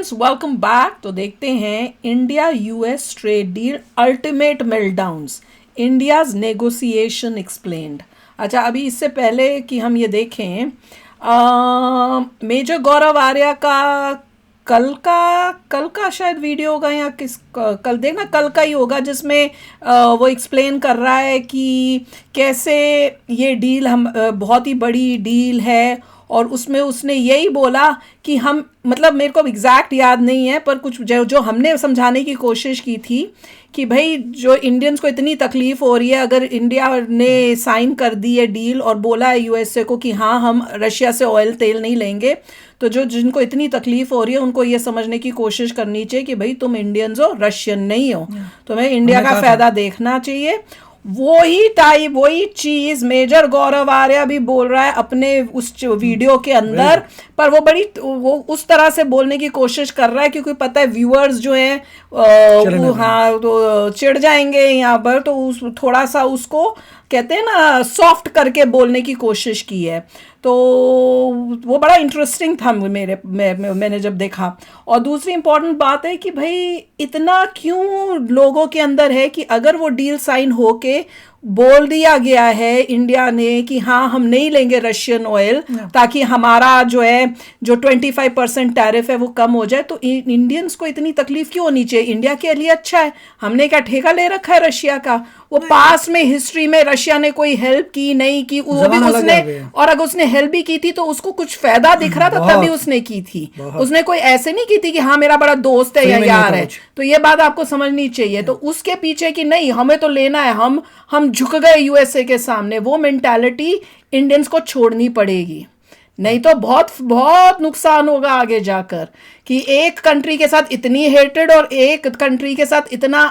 Friends, welcome back. तो देखते हैं India US trade deal ultimate meltdowns, India's negotiation explained. अच्छा, अभी इससे पहले कि हम ये देखें, मेजर गौरव आर्या का कल का शायद वीडियो होगा या कल देखना, कल का ही होगा, जिसमें वो एक्सप्लेन कर रहा है कि कैसे ये डील हम बहुत ही बड़ी डील है। और उसमें उसने यही बोला कि हम, मतलब मेरे को एग्जैक्ट याद नहीं है, पर कुछ जो हमने समझाने की कोशिश की थी कि भाई जो इंडियंस को इतनी तकलीफ हो रही है, अगर इंडिया ने साइन कर दी है डील और बोला है यूएसए को कि हाँ हम रशिया से ऑयल तेल नहीं लेंगे, तो जो जिनको इतनी तकलीफ हो रही है उनको ये समझने की कोशिश करनी चाहिए कि भाई तुम इंडियंस हो, रशियन नहीं हो, तुम्हें इंडिया का फायदा देखना चाहिए। वही चीज मेजर गौरव आर्या भी बोल रहा है अपने उस वीडियो के अंदर, पर वो उस तरह से बोलने की कोशिश कर रहा है क्योंकि पता है व्यूअर्स जो हैं हाँ तो चिढ़ जाएंगे यहाँ पर, तो थोड़ा सा उसको कहते हैं ना सॉफ्ट करके बोलने की कोशिश की है। तो वो बड़ा इंटरेस्टिंग था मैंने जब देखा। और दूसरी इंपॉर्टेंट बात है कि भाई इतना क्यों लोगों के अंदर है कि अगर वो डील साइन होके बोल दिया गया है इंडिया ने कि हाँ हम नहीं लेंगे रशियन ऑयल ताकि हमारा जो है जो 25% टैरिफ है वो कम हो जाए, तो इंडियंस को इतनी तकलीफ क्यों होनी चाहिए? इंडिया के लिए अच्छा है, हमने क्या ठेका ले रखा है रशिया का? वो पास में हिस्ट्री में रशिया ने कोई हेल्प की नहीं की, वो भी उसने, और अगर उसने हेल्प भी की थी तो उसको कुछ फायदा दिख रहा था तभी उसने की थी, उसने कोई ऐसे नहीं की थी कि हाँ मेरा बड़ा दोस्त है या यार है। तो ये बात आपको समझनी चाहिए। तो उसके पीछे कि नहीं हमें तो लेना है, हम झुक गए यूएसए के सामने, वो मेंटालिटी इंडियंस को छोड़नी पड़ेगी, नहीं तो बहुत बहुत नुकसान होगा आगे जाकर कि एक कंट्री के साथ इतनी हेटेड और एक कंट्री के साथ इतना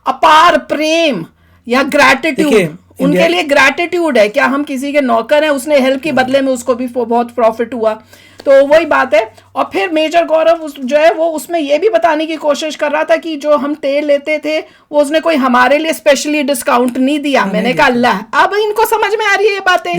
अपार प्रेम या ग्रैटिट्यूड, उनके लिए ग्रैटिट्यूड है। क्या हम किसी के नौकर हैं? उसने हेल्प के बदले में उसको भी बहुत प्रॉफिट हुआ। तो वही बात है। और फिर मेजर गौरव जो है वो उसमें ये भी बताने की कोशिश कर रहा था कि जो हम तेल लेते थे वो उसने कोई हमारे लिए स्पेशली डिस्काउंट नहीं दिया। मैंने कहा अल्लाह, अब इनको समझ में आ रही है ये बातें,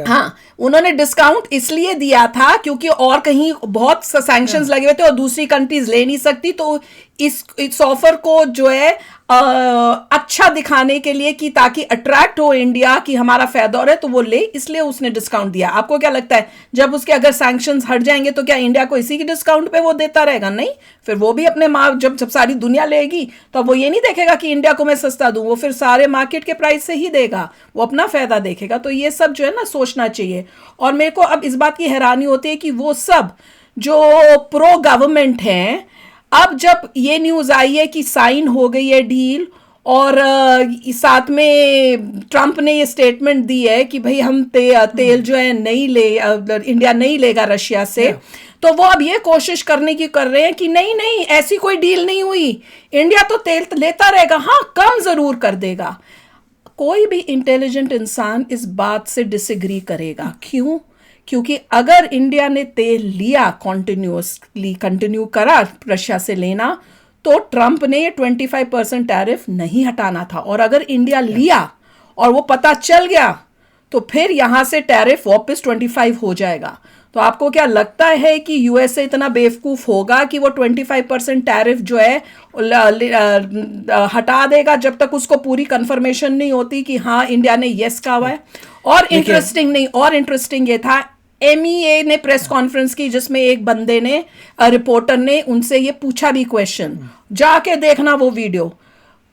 हाँ उन्होंने डिस्काउंट इसलिए दिया था क्योंकि और कहीं बहुत सैंक्शंस लगे हुए थे और दूसरी कंट्रीज ले नहीं सकती, तो इस ऑफर को जो है अच्छा दिखाने के लिए कि ताकि अट्रैक्ट हो इंडिया कि हमारा फायदा हो रहा है तो वो ले, इसलिए उसने डिस्काउंट दिया। आपको क्या लगता है जब उसके अगर सैंक्शंस हट जाएंगे तो क्या इंडिया को इसी की डिस्काउंट पे वो देता रहेगा? नहीं, फिर वो भी अपने जब सारी दुनिया लेगी तो वो ये नहीं देखेगा कि इंडिया को मैं सस्ता दूं, वो फिर सारे मार्केट के प्राइस से ही देगा, वो अपना फायदा देखेगा। तो ये सब जो है ना सोचना चाहिए। और मेरे को अब इस बात की हैरानी होती है कि वो सब जो प्रो गवर्नमेंट हैं, अब जब ये न्यूज़ आई है कि साइन हो गई है डील और साथ में ट्रंप ने ये स्टेटमेंट दी है कि भाई हम तेल जो है नहीं इंडिया नहीं लेगा रशिया से, तो वो अब ये कोशिश कर रहे हैं कि नहीं ऐसी कोई डील नहीं हुई, इंडिया तो तेल लेता रहेगा, हाँ कम जरूर कर देगा। कोई भी इंटेलिजेंट इंसान इस बात से डिसएग्री करेगा। क्यों? क्योंकि अगर इंडिया ने तेल लिया कंटिन्यू करा रशिया से लेना, तो ट्रंप ने ये 25% टैरिफ नहीं हटाना था। और अगर इंडिया लिया और वो पता चल गया तो फिर यहां से टैरिफ वापस 25 हो जाएगा। तो आपको क्या लगता है कि यूएसए इतना बेवकूफ होगा कि वो 25% टैरिफ जो है हटा देगा जब तक उसको पूरी कंफर्मेशन नहीं होती कि हाँ इंडिया ने यस कहा हुआ है? और इंटरेस्टिंग ये था, MEA ने प्रेस कॉन्फ्रेंस की जिसमें एक बंदे ने, रिपोर्टर ने उनसे ये पूछा भी क्वेश्चन, जाके देखना वो वीडियो,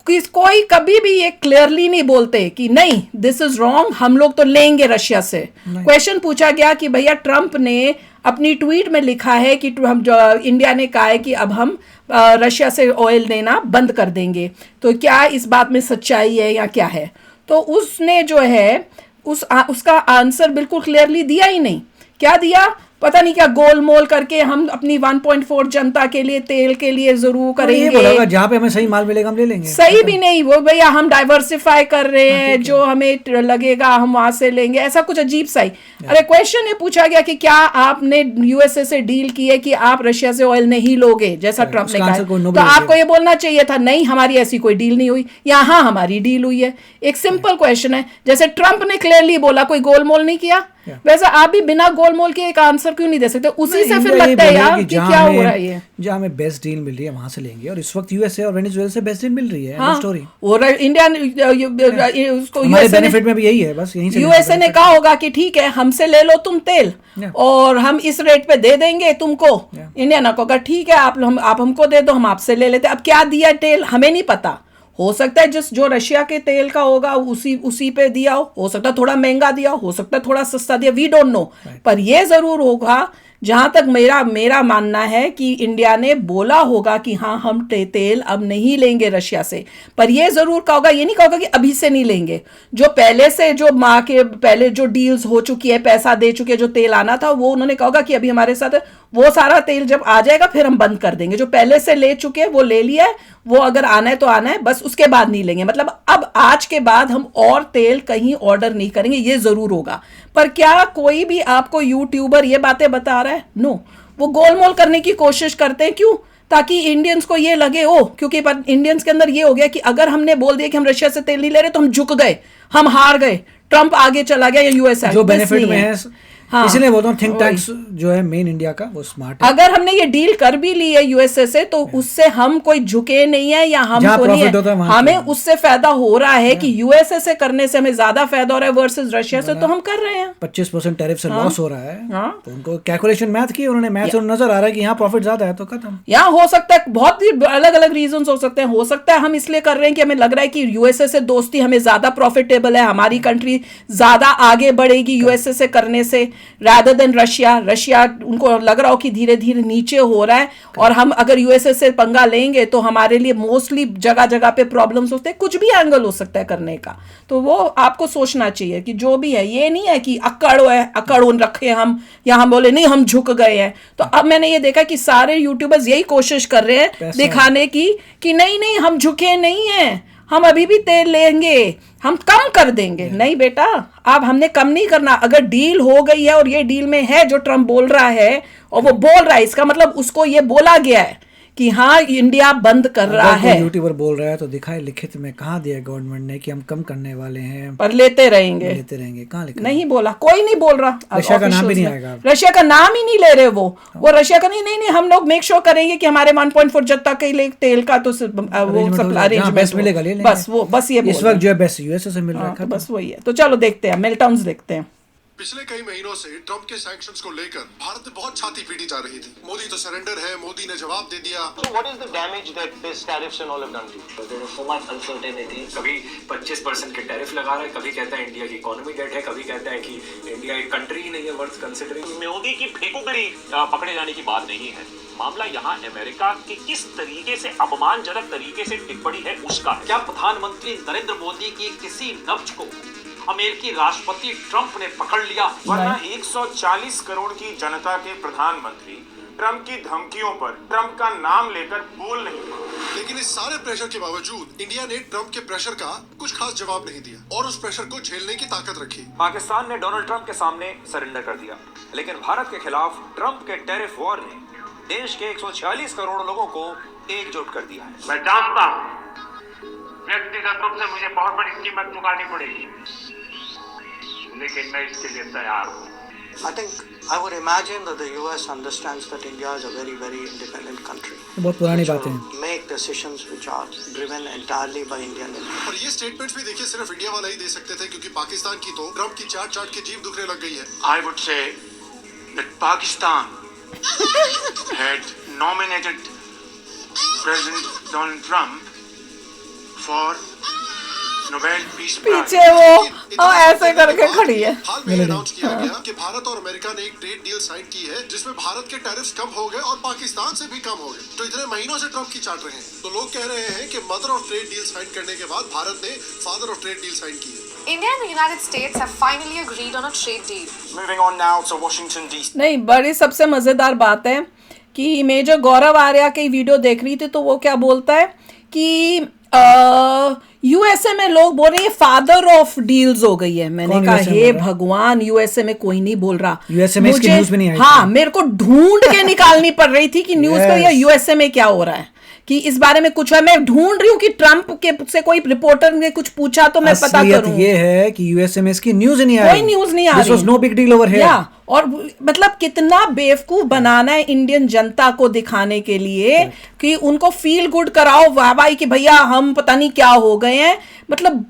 कि कोई कभी भी ये क्लियरली नहीं बोलते कि नहीं दिस इज रॉन्ग, हम लोग तो लेंगे रशिया से। क्वेश्चन पूछा गया कि भैया ट्रंप ने अपनी ट्वीट में लिखा है कि हम जो इंडिया ने कहा है कि अब हम रशिया से ऑयल लेना बंद कर देंगे, तो क्या इस बात में सच्चाई है या क्या है? तो उसने जो है उसका आंसर बिल्कुल क्लियरली दिया ही नहीं। क्या दिया? पता नहीं क्या गोलमोल करके हम अपनी 1.4 जनता के लिए तेल के लिए जरूर करेंगे, जहाँ पे हमें सही माल मिलेगा हम ले लेंगे। सही भी नहीं, वो भैया हम डाइवर्सिफाई कर रहे हैं, जो हमें लगेगा हम वहां से लेंगे, ऐसा कुछ अजीब सा ही। अरे क्वेश्चन ये पूछा गया कि क्या आपने यूएसए से डील की है कि आप रशिया से ऑयल नहीं लोगे जैसा ट्रंप ने कहा, तो आपको ये बोलना चाहिए था नहीं हमारी ऐसी कोई डील नहीं हुई, या हाँ हमारी डील हुई है। एक सिंपल क्वेश्चन है, जैसे ट्रंप ने क्लियरली बोला, कोई गोलमोल नहीं किया। वैसे आप भी बिना गोलमोल के एक आंसर क्यों नहीं दे सकते? उसी से फिर इंडिया लगता है यही यार बोलेगी कि क्या हो रहा है ये। जहाँ हमें बेस्ट डील मिल रही है वहां से लेंगे, और इस वक्त यूएसए और वेनेजुएला से बेस्ट डील मिल रही है। हाँ, स्टोरी और इंडिया उसको हमारे यूएसए ने बेनिफिट में भी यही है, बस यहीं से यूएसए ने कहा होगा कि ठीक है हमसे ले लो तुम तेल और हम इस रेट पे दे देंगे तुमको। इंडिया ने कहा ठीक है आप हमको दे दो, हम आपसे ले लेते। अब क्या दिया तेल हमें नहीं पता, हो सकता है जो रशिया के तेल का होगा उसी पे दिया हो सकता है थोड़ा महंगा दिया हो सकता है थोड़ा सस्ता दिया, वी डोंट नो। पर ये जरूर होगा, जहां तक मेरा मानना है कि इंडिया ने बोला होगा कि हाँ हम तेल अब नहीं लेंगे रशिया से। पर ये जरूर कहा होगा, ये नहीं कहा होगा कि अभी से नहीं लेंगे। जो पहले से जो माँ के पहले जो डील्स हो चुकी है, पैसा दे चुके, जो तेल आना था वो उन्होंने कहा होगा कि अभी हमारे साथ वो सारा तेल जब आ जाएगा फिर हम बंद कर देंगे। जो पहले से ले चुके हैं वो ले लिया है, वो अगर आना है तो आना है, बस उसके बाद नहीं लेंगे। मतलब अब आज के बाद हम और तेल कहीं ऑर्डर नहीं करेंगे, ये जरूर होगा। पर क्या कोई भी आपको यूट्यूबर ये बातें बता रहा है? नो, वो गोलमोल करने की कोशिश करते हैं। क्यों? ताकि इंडियंस को ये लगे क्योंकि इंडियंस के अंदर ये हो गया कि अगर हमने बोल दिया कि हम रशिया से तेल नहीं ले रहे तो हम झुक गए, हम हार गए, ट्रंप आगे चला गया या यूएस जो बेनिफिट में है। हाँ, इसलिए बोलता हूँ थिंक टैंक्स जो है मेन इंडिया का वो स्मार्ट है। अगर हमने ये डील कर भी ली है यूएसए से तो उससे हम कोई झुके नहीं है या हमको नहीं है, हमें उससे फायदा हो रहा है कि यूएसए से करने से हमें ज्यादा फायदा हो रहा है वर्सेस रशिया से, तो हम कर रहे हैं। 25% टैरिफ से लॉस हो रहा है। तो उनको कैलकुलेशन मैथ की उन्होंने, मैथ से नजर आ रहा है कि यहाँ प्रॉफिट ज्यादा है तो खत्म। यहाँ हो सकता है बहुत ही अलग अलग रीजन हो सकते हैं। हो सकता है हम इसलिए कर रहे हैं कि हमें लग रहा है कि यूएसए से दोस्ती हमें ज्यादा प्रॉफिटेबल है, हमारी कंट्री ज्यादा आगे बढ़ेगी यूएसए से करने से रादर देन रशिया उनको लग रहा हो कि धीरे धीरे नीचे हो रहा है, और हम अगर यूएसए से पंगा लेंगे तो हमारे लिए मोस्टली जगह जगह पे प्रॉब्लम्स होते हैं, कुछ भी एंगल हो सकता है करने का। तो वो आपको सोचना चाहिए कि जो भी है, ये नहीं है कि अकड़ रखे हम या हम बोले नहीं हम झुक गए हैं। तो अब मैंने ये देखा कि सारे यूट्यूबर्स यही कोशिश कर रहे हैं दिखाने की कि नहीं हम झुके नहीं हैं, हम अभी भी तेल लेंगे, हम कम कर देंगे। नहीं बेटा, अब हमने कम नहीं करना। अगर डील हो गई है और ये डील में है जो ट्रम्प बोल रहा है और वो बोल रहा है, इसका मतलब उसको ये बोला गया है कि हाँ इंडिया बंद कर रहा है। यूट्यूबर बोल रहा है तो दिखाए लिखित में कहाँ दिया गवर्नमेंट ने कि हम कम करने वाले हैं, पर लेते रहेंगे कहाँ लिखा? नहीं बोला, कोई नहीं बोल रहा। रशिया का नाम भी नहीं आएगा, रशिया का नाम ही नहीं ले रहे वो रशिया का नहीं हम लोग मेक श्योर करेंगे कि हमारे 1.4 जत्ता के लिए तेल का तो वो सप्लाई अरेंजमेंट मिलेगा, बस ये इस वक्त जो है बेस्ट यूएसए से मिल रहा है, बस वही है। तो चलो देखते हैं, मेल्टडाउन्स देखते हैं। पिछले कई महीनों से ट्रंप के सैंक्शंस को लेकर भारत में बहुत छाती पीटी जा रही थी। मोदी तो सरेंडर है, मोदी ने जवाब दे दिया। So what is the damage that this tariffs and all have done to you? There is so much uncertainty. कभी 25% के टैरिफ लगा रहा है, कभी कहता है इंडिया की इकोनॉमी डेट है, कभी कहता है कि इंडिया एक कंट्री ही नहीं है वर्थ कंसिडरिंग। मोदी की फेंकूगरी पकड़े जाने की बात नहीं है। मामला यहाँ अमेरिका की किस तरीके से अपमानजनक तरीके से टिप्पणी है उसका। क्या प्रधानमंत्री नरेंद्र मोदी की किसी नब्ज को अमेरिकी राष्ट्रपति ट्रंप ने पकड़ लिया? वरना 140 करोड़ की जनता के प्रधानमंत्री ट्रंप की धमकियों पर ट्रंप का नाम लेकर बोल नहीं पाए। लेकिन इस सारे प्रेशर के बावजूद इंडिया ने ट्रंप के प्रेशर का कुछ खास जवाब नहीं दिया और उस प्रेशर को झेलने की ताकत रखी। पाकिस्तान ने डोनाल्ड ट्रंप के सामने सरेंडर कर दिया, लेकिन भारत के खिलाफ ट्रंप के टैरिफ वॉर ने देश के 146 करोड़ लोगों को एकजुट कर दिया है। मैं जानता हूँ व्यक्तिगत रूप से मुझे बहुत बड़ी कीमत चुकानी पड़ेगी, लेकिन मैं इसके लिए तैयार हूँ। I think I would imagine that the US understands that India is a very, very independent country. बहुत पुरानी बातें हैं। Make decisions which are driven entirely by Indian interests. और ये स्टेटमेंट्स भी देखिए सिर्फ इंडिया वाला ही दे सकते थे, क्योंकि पाकिस्तान की तो ट्रंप की चाट के जीभ दुखने लग गई है। I would say that Pakistan had nominated President Donald Trump for Nobel Peace Prize. पीछे वो ऐसे करके खड़ी है। हाल में अनाउंस किया गया कि भारत और अमेरिका ने एक ट्रेड डील साइन की है जिसमें भारत के टैरिफ्स कम हो गए और पाकिस्तान से भी कम हो गए। तो इतने महीनों से ट्रंप की चाट रहे हैं, तो लोग कह रहे हैं कि mother of trade deal sign करने के बाद भारत ने father of trade deal sign की है। India and the United States have finally agreed on a trade deal. Moving on now to Washington DC. नहीं, बड़ी सबसे मजेदार बात है कि मेजर गौरव आर्या की वीडियो देख रही थी तो वो क्या बोलता है कि यूएसए में लोग बोल रहे हैं फादर ऑफ डील्स हो गई है। मैंने कहा हे भगवान, यूएसए में कोई नहीं बोल रहा। यूएसए में इसकी न्यूज़ भी नहीं आई। हाँ, मेरे को ढूंढ के निकालनी पड़ रही थी कि न्यूज़ को या यूएसए में क्या हो रहा है, कि इस बारे में कुछ है? मैं ढूंढ रही हूँ कि ट्रम्प के से कोई रिपोर्टर ने कुछ पूछा तो मैं पता करूं। ये है कि यूएसए में इसकी न्यूज नहीं आई, कोई न्यूज नहीं आ रही। This was no big deal over here. और मतलब कितना बेवकूफ बनाना है इंडियन जनता को दिखाने के लिए कि उनको फील गुड कराओ, वाह भाई कि भैया हम पता नहीं क्या हो गए हैं, मतलब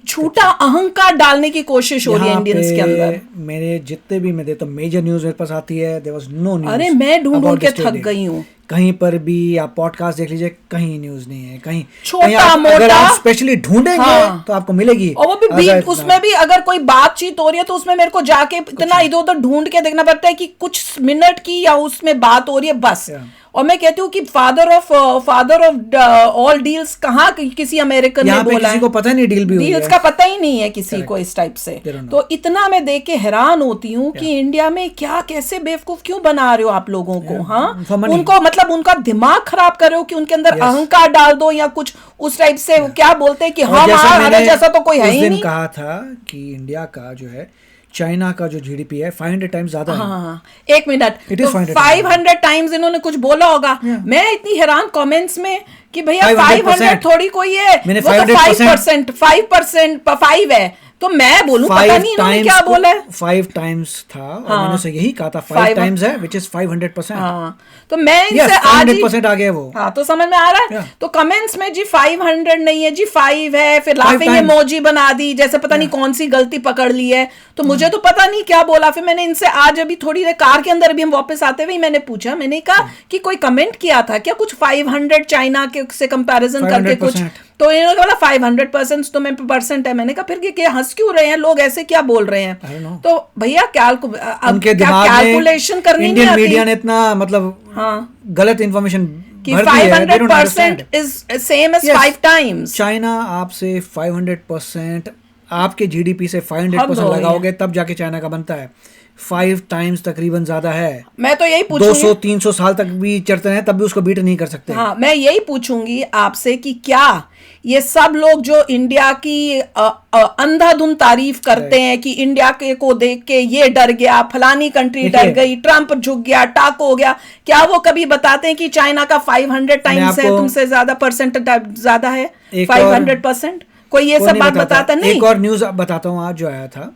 झूठा अहंकार डालने की कोशिश हो रही है इंडियंस के अंदर। मेरे जितने भी मैं देता हूं मेजर न्यूज मेरे पास आती है, देयर वाज नो न्यूज। अरे मैं ढूंढ के थक गई हूँ। कहीं पर भी आप पॉडकास्ट देख लीजिए, कहीं न्यूज नहीं है, कहीं छोटा मोटा। अगर आप स्पेशली ढूंढेंगे तो आपको मिलेगी। और वो भी उसमें भी अगर कोई बातचीत हो रही है तो उसमें मेरे को जाके इतना इधर उधर ढूंढ के देखना पड़ता है कि कुछ मिनट की या उसमें बात हो रही है बस। और मैं कहती हूँ कि फादर ऑफ ऑल डील्स कहाँ किसी अमेरिकन ने बोला किसी को पता नहीं डील भी हुई है। डील्स का पता ही नहीं है किसी को इस टाइप से। तो इतना मैं देख के हैरान होती हूँ कि इंडिया में क्या कैसे बेवकूफ क्यों बना रहे हो आप लोगों को। हाँ, उनको मतलब उनका दिमाग खराब कर रहे हो कि उनके अंदर अहंकार डाल दो या कुछ उस टाइप से। क्या बोलते हैं कि हमारे जैसा तो कोई है ही नहीं। कहा था कि इंडिया का जो है चाइना का जो जीडीपी है 500 टाइम्स ज्यादा है। एक मिनट, तो 500 टाइम्स इन्होंने कुछ बोला होगा। मैं इतनी हैरान कमेंट्स में कि भैया 500 थोड़ी कोई है, वो तो 5%, 5 है। तो मैं बोलूं पता नहीं इन्होंने क्या बोला है। 5 टाइम्स था और मैंने उसे यही कहा था 5 टाइम्स है which is 500%। हाँ, तो मैं इनसे आज 500% आ गया वो। हाँ, तो समझ में आ रहा है। तो कमेंट्स में जी 500 नहीं है जी 5 है, फिर लाफिंग इमोजी बना दी जैसे पता नहीं कौन सी गलती पकड़ ली है। तो मुझे तो पता नहीं क्या बोला। फिर मैंने इनसे आज अभी थोड़ी देर कार के अंदर भी हम वापस आते हुए मैंने पूछा, मैंने कहा कि कोई कमेंट किया था क्या कुछ 500 चाइना के से कंपैरिजन करके कुछ? तो इन्होंने बोला 500% तो मैं परसेंट है। मैंने कहा फिर क्या हंस क्यों रहे हैं लोग, ऐसे क्या बोल रहे हैं? तो भैया कैलकुलेशन करनी नहीं आती। इंडियन मीडिया ने इतना मतलब गलत इंफॉर्मेशन कि 500% is same as 5 times. China आपसे 500%, आपके जीडीपी से 500% लगाओगे तब जाके चाइना का बनता है। 5 टाइम्स तकरीबन ज्यादा है। मैं तो यही पूछूंगी, 200-300 साल तक भी चढ़ते हैं तब भी उसको बीट नहीं कर सकते। हाँ, मैं यही पूछूंगी आपसे कि क्या ये सब लोग जो इंडिया की अंधाधुंध तारीफ करते हैं कि इंडिया को देख के ये डर गया, फलानी कंट्री डर गई, ट्रम्प झुक गया, टाको हो गया, क्या वो कभी बताते हैं कि चाइना का 500 टाइम्स है, तुमसे ज्यादा परसेंट ज्यादा है 500%? कोई ये सब बात बताता नहीं। एक और न्यूज बताता हूँ आज जो आया था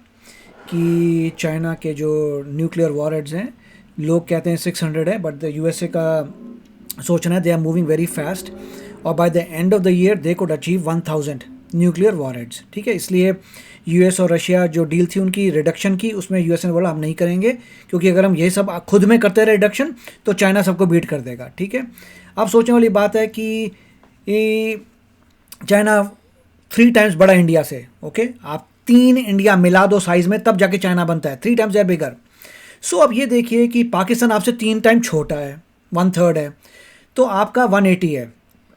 कि चाइना के जो न्यूक्लियर वॉरहेड्स हैं, लोग कहते हैं 600 है, बट द यूएसए का सोचना है they are moving very fast और by the end of the year they could achieve 1000 nuclear warheads. ठीक है, इसलिए यूएस और रशिया जो डील थी उनकी रिडक्शन की, उसमें यूएसए ने बोला हम नहीं करेंगे क्योंकि अगर हम ये सब खुद में करते रहे रिडक्शन तो चाइना सबको बीट कर देगा। ठीक है, अब सोचने वाली बात है कि चाइना 3 टाइम्स बड़ा इंडिया से। ओके, आप 3 इंडिया मिला दो साइज में तब जाके चाइना बनता है, 3 टाइम्स देयर बिगर। सो अब ये देखिए कि पाकिस्तान आपसे 3 टाइम छोटा है, 1/3 है, तो आपका 180 है,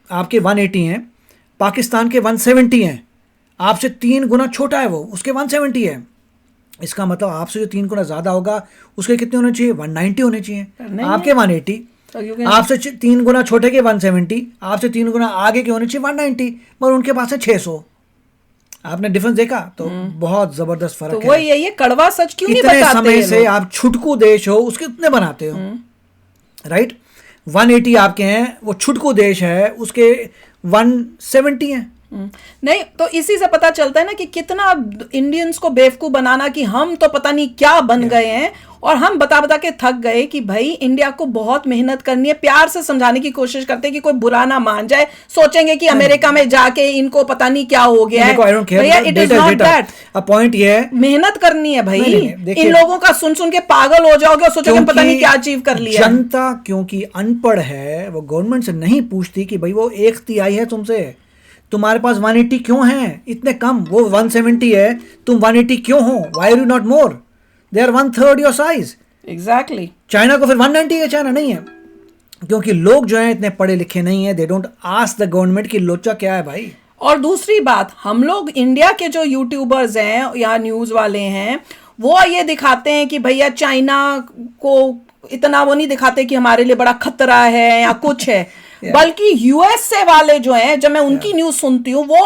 आपके 180 हैं, पाकिस्तान के 170 हैं, आपसे 3 गुना छोटा है वो, उसके 170 है। इसका मतलब आपसे जो 3 गुना ज़्यादा होगा उसके कितने होने चाहिए? 190 होने चाहिए, आपके 180। आपसे 3 गुना छोटे के 170, आपसे 3 गुना आगे के होने चाहिए 190, मगर उनके पास है 600। आपने डिफरेंस देखा? तो बहुत जबरदस्त फर्क है। वही है, ये कड़वा सच क्यों नहीं बताते? इतने समय से आप छुटकू देश हो, उसके कितने बनाते हो? राइट, 180 आपके हैं, वो छुटकू देश है, उसके 170 हैं। नहीं, तो इसी से पता चलता है ना कि कितना इंडियंस को बेवकूफ बनाना कि हम तो पता नहीं क्या बन गए हैं। और हम बता बता के थक गए कि भाई इंडिया को बहुत मेहनत करनी है। प्यार से समझाने की कोशिश करते हैं कि कोई बुरा ना मान जाए, सोचेंगे कि अमेरिका में जाके इनको पता नहीं क्या हो गया है। भैया it is not that. Point ये है मेहनत करनी है भाई। इन लोगों का सुन सुन के पागल हो जाओगे और सोचोगे पता नहीं क्या अचीव कर लिया। जनता क्योंकि अनपढ़ है, वो गवर्नमेंट से नहीं पूछती कि भाई वो 1 तिहाई है तुमसे, तुम्हारे पास 180 क्यों है इतने कम, वो 170 है, तुम 180 क्यों हो? Why are you not more? They are 1/3 your size. Exactly. China को फिर 190 है, चाइना नहीं है, क्योंकि लोग जो हैं इतने पढ़े लिखे नहीं है। They don't ask the government की लोचा क्या है भाई। और दूसरी बात, हम लोग इंडिया के जो यूट्यूबर्स हैं या न्यूज वाले हैं, वो ये दिखाते हैं कि भैया चाइना को इतना वो नहीं दिखाते कि हमारे लिए बड़ा खतरा है या कुछ है। बल्कि यूएसए वाले जो हैं, जब मैं उनकी न्यूज सुनती हूँ, वो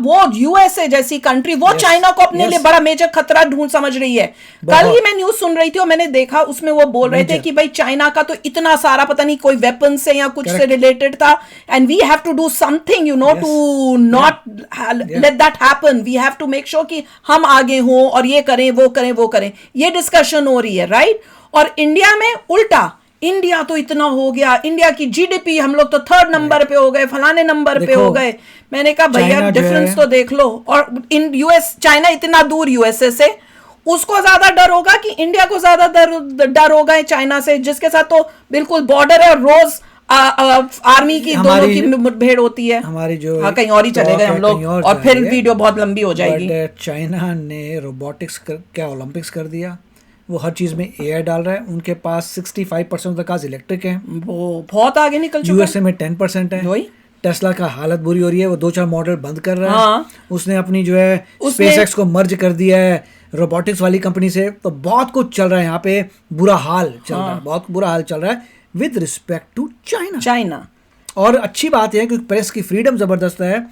वो यूएसए जैसी कंट्री, वो चाइना को अपने लिए बड़ा मेजर खतरा ढूंढ समझ रही है। कल ही मैं न्यूज सुन रही थी और मैंने देखा, उसमें वो बोल रहे थे कि भाई चाइना का तो इतना सारा पता नहीं कोई वेपन से या कुछ से रिलेटेड था, and we have to do something to not let that happen. We have to make sure कि हम आगे हों और ये करें वो करें वो करें, ये डिस्कशन हो रही है, राइट। और इंडिया में उल्टा, इंडिया तो इतना हो गया, इंडिया की जीडीपी हम लोग तो 3rd नंबर पे हो गए, फलाने नंबर पे हो गए। मैंने कहा भैया डिफरेंस तो देख लो। और इन चाइना इतना दूर यूएसए से, उसको ज्यादा डर होगा कि इंडिया को ज्यादा डर होगा चाइना से, जिसके साथ तो बिल्कुल बॉर्डर है और रोज आर्मी की दोनों की मुठभेड़ होती है। हमारी जो कहीं और ही चले गए हम लोग, और फिर वीडियो बहुत लंबी हो जाएगी। चाइना ने रोबोटिक्स क्या ओलंपिक्स कर दिया, वो हर चीज में एआई डाल रहा है। उनके पास 65% तक कार्स इलेक्ट्रिक हैं, वो बहुत आगे निकल चुका है। यूएसए में 10% है। वही टेस्ला का हालत बुरी हो रही है, वो 2-4 मॉडल बंद कर रहा है। उसने अपनी जो है स्पेसएक्स को मर्ज कर दिया है रोबोटिक्स वाली कंपनी से। तो बहुत कुछ चल रहा है यहाँ पे, बुरा हाल चल रहा है, बहुत बुरा हाल चल रहा है विद रिस्पेक्ट टू चाइना। और अच्छी बात है क्योंकि प्रेस की फ्रीडम जबरदस्त है,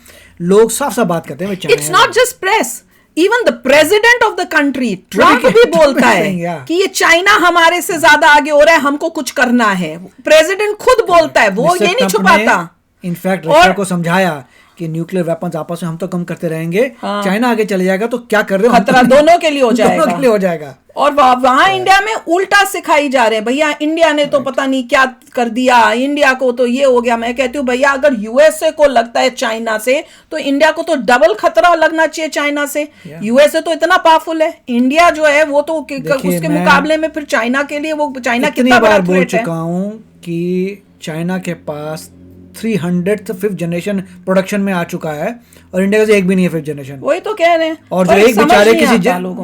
लोग साफ साफ बात करते हैं। It's not just press, even the president of the country Trump भी बोलता है कि ये चाइना हमारे से ज्यादा आगे हो रहा है, हमको कुछ करना है। प्रेसिडेंट खुद बोलता है, वो ये नहीं छुपाता। इनफैक्ट रशिया को समझाया कि न्यूक्लियर वेपन्स आपस में हम तो कम करते रहेंगे, चाइना आगे चले जाएगा तो क्या कर रहे हो, खतरा दोनों के लिए हो जाएगा, दोनों के लिए हो जाएगा। और वहां इंडिया में उल्टा सिखाई जा रहे हैं, भैया इंडिया ने तो पता नहीं क्या कर दिया, इंडिया को तो ये हो गया। मैं कहती हूँ भैया अगर यूएसए को लगता है चाइना से, तो इंडिया को तो डबल खतरा लगना चाहिए चाइना से। यूएसए तो इतना पावरफुल है, इंडिया जो है वो तो उसके मुकाबले में फिर चाइना के लिए, वो चाइना कितना बड़ा थ्रेट है। बोल चुका हूँ कि चाइना के पास 305th जनरेशन प्रोडक्शन में आ चुका है और इंडिया का एक भी नहीं है 5th जनरेशन। वही तो कह रहे हैं। और जो एक बेचारे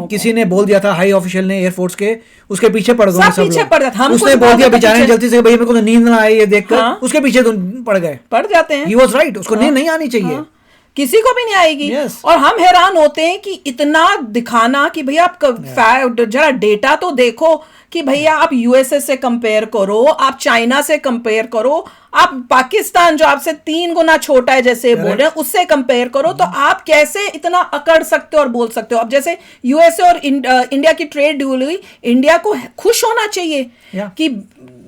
किसी ने बोल दिया था, हाई ऑफिशियल ने एयरफोर्स के, उसके पीछे पड़ गए सब लोग। उसने बोल दिया बेचारे जल्दी से, भैया मेरे को तो नींद ना आई ये देखकर, उसके पीछे तो पड़ गए, पड़ जाते हैं। ही वाज राइट, उसको नींद नहीं आनी चाहिए, किसी को भी नहीं आएगी। और हम हैरान होते हैं कि इतना दिखाना कि भैया आप जरा डेटा तो देखो कि भैया आप यूएसए से कंपेयर करो, आप चाइना से कंपेयर करो, आप पाकिस्तान जो आपसे 3 गुना छोटा है जैसे बोल रहे हैं उससे कंपेयर करो, तो आप कैसे इतना अकड़ सकते हो और बोल सकते हो। अब जैसे यूएसए और इंडिया की ट्रेड डील हुई, इंडिया को खुश होना चाहिए कि